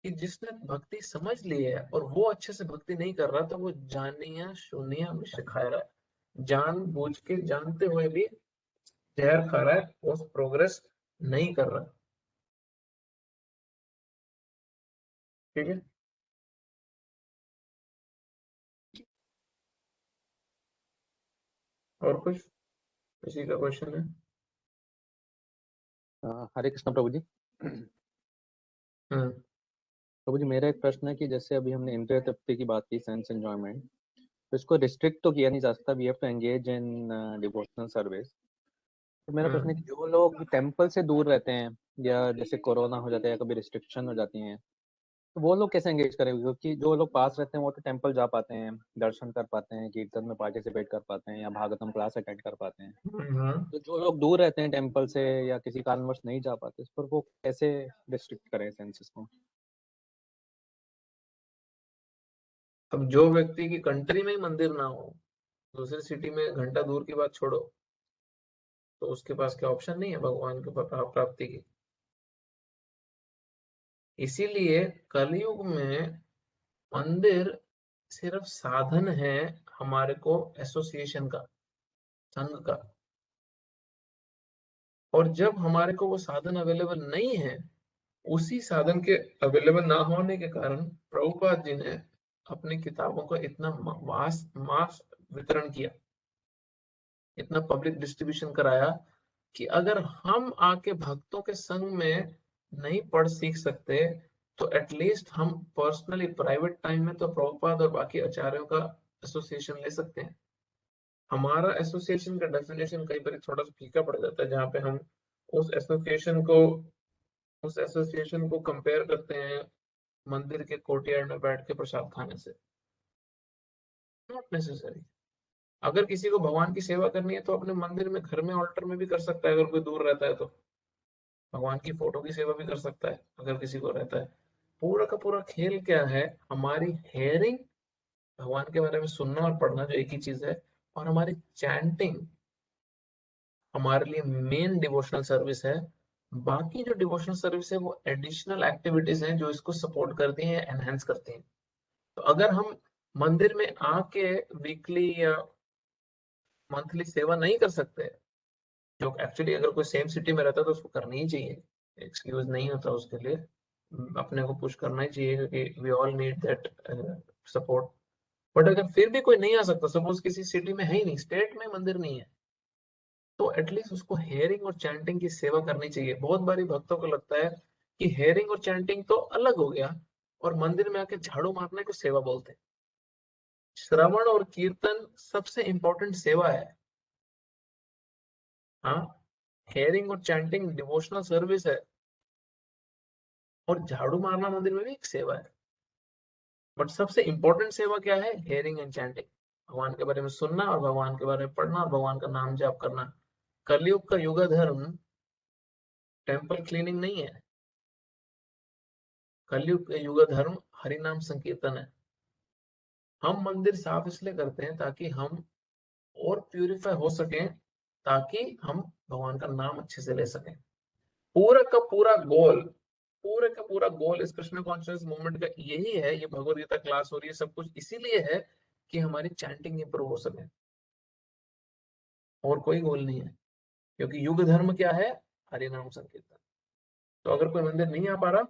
कि जिसने भक्ति समझ ली है और वो अच्छे से भक्ति नहीं कर रहा, तो वो जानिया शूनिया विष खा रहा है, जान बूझ के जानते हुए भी जहर खा रहा है, वो प्रोग्रेस नहीं कर रहा। ठीक है, और कुछ किसी का क्वेश्चन है? हरे कृष्ण प्रभु जी। प्रभु जी, मेरा एक प्रश्न है कि जैसे अभी हमने इंद्रिय तृप्ति की बात की, सेंस एंजॉयमेंट, तो इसको रिस्ट्रिक्ट तो किया नहीं जा सकता, we have to engage in devotional service. तो मेरा प्रश्न है कि जो लोग टेम्पल से दूर रहते हैं, या जैसे कोरोना हो जाता है या कभी रिस्ट्रिक्शन हो जाती हैं, तो वो लोग कैसे एंगेज करेंगे? क्योंकि जो लोग पास रहते हैं वो तो टेम्पल जा पाते हैं, दर्शन कर पाते हैं, कीर्तन में पार्टिसिपेट कर पाते हैं, या भागवतम क्लास अटेंड कर पाते हैं। तो जो लोग दूर रहते हैं टेम्पल से या किसी कारणवश नहीं जा पाते, इस पर वो कैसे रिस्ट्रिक्ट करें सेंसेस को? अब जो व्यक्ति की कंट्री में ही मंदिर ना हो, दूसरी सिटी में घंटा दूर की बात छोड़ो, तो उसके पास क्या ऑप्शन नहीं है भगवान के प्राप्ति की। इसीलिए कलयुग में मंदिर सिर्फ साधन है हमारे को एसोसिएशन का, संघ का। और जब हमारे को वो साधन अवेलेबल नहीं है, उसी साधन के अवेलेबल ना होने के कारण प्रभुपाद जी ने अपनी किताबों को इतना मास वितरण किया, इतना पब्लिक डिस्ट्रीब्यूशन कराया, कि अगर हम आके भक्तों के संग में नहीं पढ़ सीख सकते, तो एटलीस्ट हम पर्सनली प्राइवेट टाइम में तो प्रभुपाद और बाकी आचार्यों का एसोसिएशन ले सकते हैं। हमारा एसोसिएशन का डेफिनेशन कई बार थोड़ा सा फीका पड़ जाता है, जहाँ पे हम उस एसोसिएशन को कंपेयर करते हैं मंदिर के कोर्टयार्ड में बैठ के प्रसाद खाने से। Not necessary. अगर किसी को भगवान की सेवा करनी है तो अपने मंदिर में, घर में, ऑल्टर में भी कर सकता है। अगर कोई दूर रहता है तो भगवान की फोटो की सेवा भी कर सकता है, अगर किसी को रहता है। पूरा का पूरा खेल क्या है? हमारी हेयरिंग, भगवान के बारे में सुनना और पढ़ना जो एक ही चीज है, और हमारी चैंटिंग हमारे लिए मेन डिवोशनल सर्विस है। बाकी जो डिवोशनल सर्विस है वो एडिशनल एक्टिविटीज हैं जो इसको सपोर्ट करती हैं, एनहेंस करती हैं। तो अगर हम मंदिर में आके वीकली या मंथली सेवा नहीं कर सकते, जो एक्चुअली अगर कोई सेम सिटी में रहता है तो उसको करनी ही चाहिए, एक्सक्यूज नहीं होता उसके लिए, अपने को पुश करना ही चाहिए, क्योंकि we all need that support. But अगर फिर भी कोई नहीं आ सकता, सपोज किसी सिटी में है ही नहीं, स्टेट में मंदिर नहीं है, तो एटलीस्ट उसको हेयरिंग और चैंटिंग की सेवा करनी चाहिए। बहुत बारी भक्तों को लगता है कि हेयरिंग और चैंटिंग तो अलग हो गया, और मंदिर में आके झाड़ू मारने को सेवा बोलते हैं। श्रवण और कीर्तन सबसे इंपॉर्टेंट सेवा है। हाँ, हेयरिंग और चैंटिंग डिवोशनल सर्विस है, और झाड़ू मारना मंदिर में भी एक सेवा है। बट सबसे इंपॉर्टेंट सेवा क्या है? Hearing and chanting. भगवान के बारे में सुनना और भगवान के बारे में पढ़ना और भगवान का नाम जाप करना। कलयुग का युग धर्म टेम्पल क्लीनिंग नहीं है। कलयुग का युग धर्म हरि नाम संकीर्तन है। हम मंदिर साफ इसलिए करते हैं ताकि हम और प्यूरिफाई हो सकें, ताकि हम भगवान का नाम अच्छे से ले सकें। पूरा का पूरा गोल इस कृष्ण कॉन्शियस मूवमेंट का यही है। ये भगवद गीता क्लास हो रही है, सब कुछ इसीलिए है कि हमारी चैंटिंग इंप्रूव हो सके, और कोई गोल नहीं है। क्योंकि युग धर्म क्या है? हरि नाम संकीर्तन। तो अगर कोई मंदिर नहीं आ पा रहा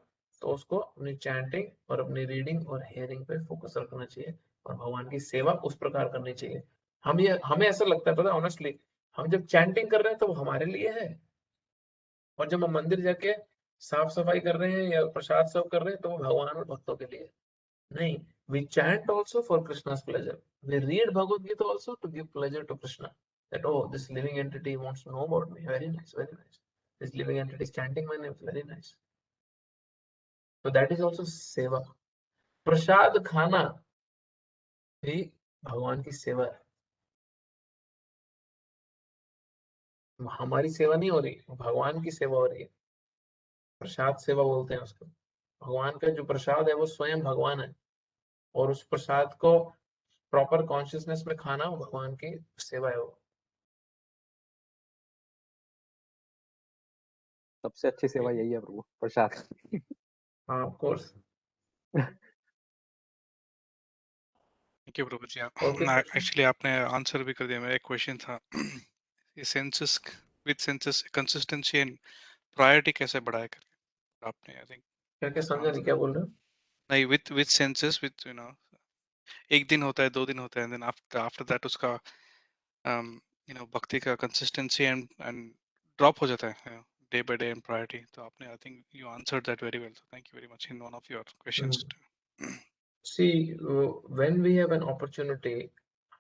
तो उसको अपनी चैंटिंग और अपनी रीडिंग और हेयरिंग पे फोकस रखना चाहिए और भगवान की सेवा उस प्रकार करनी चाहिए। हमें ऐसा लगता है, पता है, ऑनेस्टली, हम जब चैंटिंग कर रहे हैं तो वो हमारे लिए है, और जब हम मंदिर जाके साफ सफाई कर रहे हैं या प्रसाद सर्व कर रहे हैं तो वो भगवान और भक्तों के लिए नहीं। We chant also for Krishna's pleasure. We read Bhagavad Gita also to give pleasure to Krishna. That, oh, this living entity wants to know about me. Very nice, very nice. This living entity is chanting my name. Very nice. So that is also सेवा। प्रसाद खाना भी भगवान की सेवा है। हमारी सेवा नहीं हो रही, भगवान की सेवा हो रही है। प्रसाद सेवा बोलते हैं उसको। भगवान का जो प्रसाद है वो स्वयं भगवान है, और उस प्रसाद को प्रॉपर कॉन्शियसनेस में खाना भगवान की सेवा है वो। सबसे अच्छी सेवा यही है प्रभु, प्रसाद। हाँ, ऑफ कोर्स। थैंक यू प्रभु जी। Okay. एक्चुअली आपने आंसर भी कर दिया। मेरा एक क्वेश्चन था ये senses with senses consistency and priority कैसे बढ़ाया करें आपने? आई थिंक क्या समझा नहीं, क्या बोल रहे हो? नहीं, विद सेंसस विद एक दिन होता है, 2 दिन होता है, एंड देन आफ्टर दैट उसका भक्ति का कंसिस्टेंसी एंड ड्रॉप हो जाता है day by day and priority. तो आपने I think you answered that very well, thank you very much in one of your questions. See, when we have an opportunity,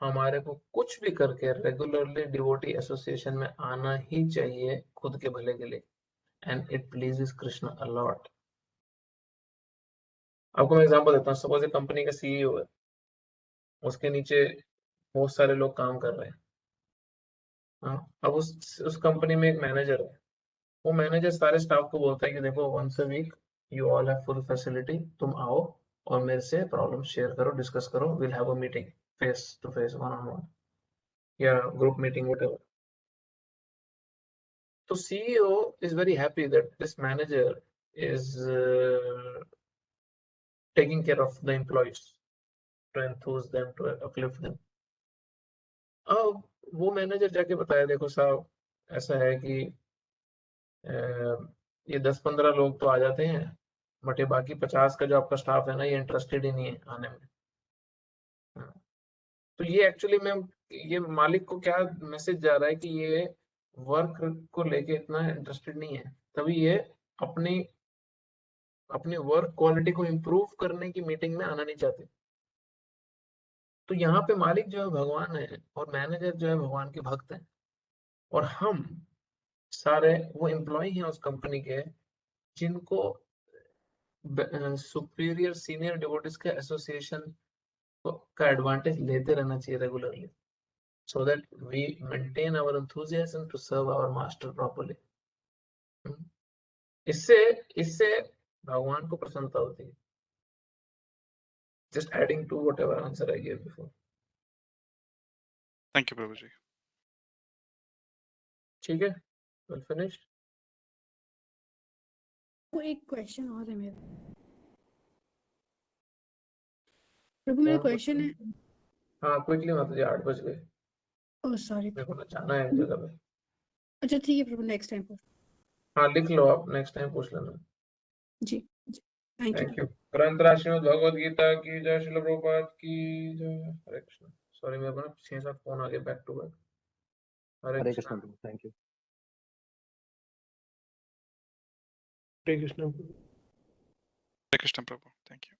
हमारे को कुछ भी करके रेगुलरली डिवोटी एसोसिएशन में आना ही चाहिए खुद के भले के लिए, and it pleases Krishna a lot. आपको मैं एग्जांपल देता हूँ। सपोज एक कंपनी का सीईओ है, उसके नीचे बहुत सारे लोग काम कर रहे हैं। हाँ, अब उस कंपनी में एक मैनेजर है। वो मैनेजर सारे स्टाफ को बोलता है कि देखो, once a week you all have full facility, तुम आओ और मेरे से प्रॉब्लम शेयर करो, डिस्कस करो, will have a meeting face to face, one on one, या ग्रुप मीटिंग, व्हाटएवर। तो CEO is very happy that this manager is taking care of the employees, to enthuse them, to uplift them. अब वो मैनेजर जाके बताया, देखो साहब, ऐसा है कि ये 10-15 लोग तो आ जाते हैं, बट ये बाकी 50 का जो आपका स्टाफ है ना, ये इंटरेस्टेड ही नहीं है आने में। हाँ, तो ये एक्चुअली में ये मालिक को क्या मैसेज जा रहा है कि ये वर्क को लेके इतना इंटरेस्टेड नहीं है, तभी ये अपनी अपनी वर्क क्वालिटी को इम्प्रूव करने की मीटिंग में आना नहीं चाहते। तो यहाँ पे मालिक जो है भगवान है और मैनेजर जो है भगवान के भक्त हैं, और हम सारे वो एम्प्लॉय हैं उस कंपनी के, जिनको सुपीरियर सीनियर डिवोटिस के एसोसिएशन का एडवांटेज लेते रहना चाहिए regularly, so that we maintain our enthusiasm to serve our master properly. इससे इससे भगवान को प्रसन्नता होती है। Just adding to whatever answer I gave before. Thank you प्रभु जी। ठीक है, well finished. वो एक क्वेश्चन और है मेरा प्रभु। मेरा क्वेश्चन है, हाँ, क्विकली मत, 8 बज गए, ओह सॉरी। मेरे को जाना है एक जगह पे। अच्छा ठीक है प्रभु, नेक्स्ट टाइम पूछ। हाँ, लिख लो आप, नेक्स्ट टाइम पूछ लेना। जी थैंक यू। Thank you. ग्रंथ श्रीमद् भगवद गीता की जय, श्रील प्रभुपाद की जय। हरे कृष्ण। सॉरी, मेरे को ना 6-7 फोन आ गए back to back. Hare Hare Krishna. Krishna, thank you. Hare Krishna. Hare Krishna प्रभु, थैंक यू।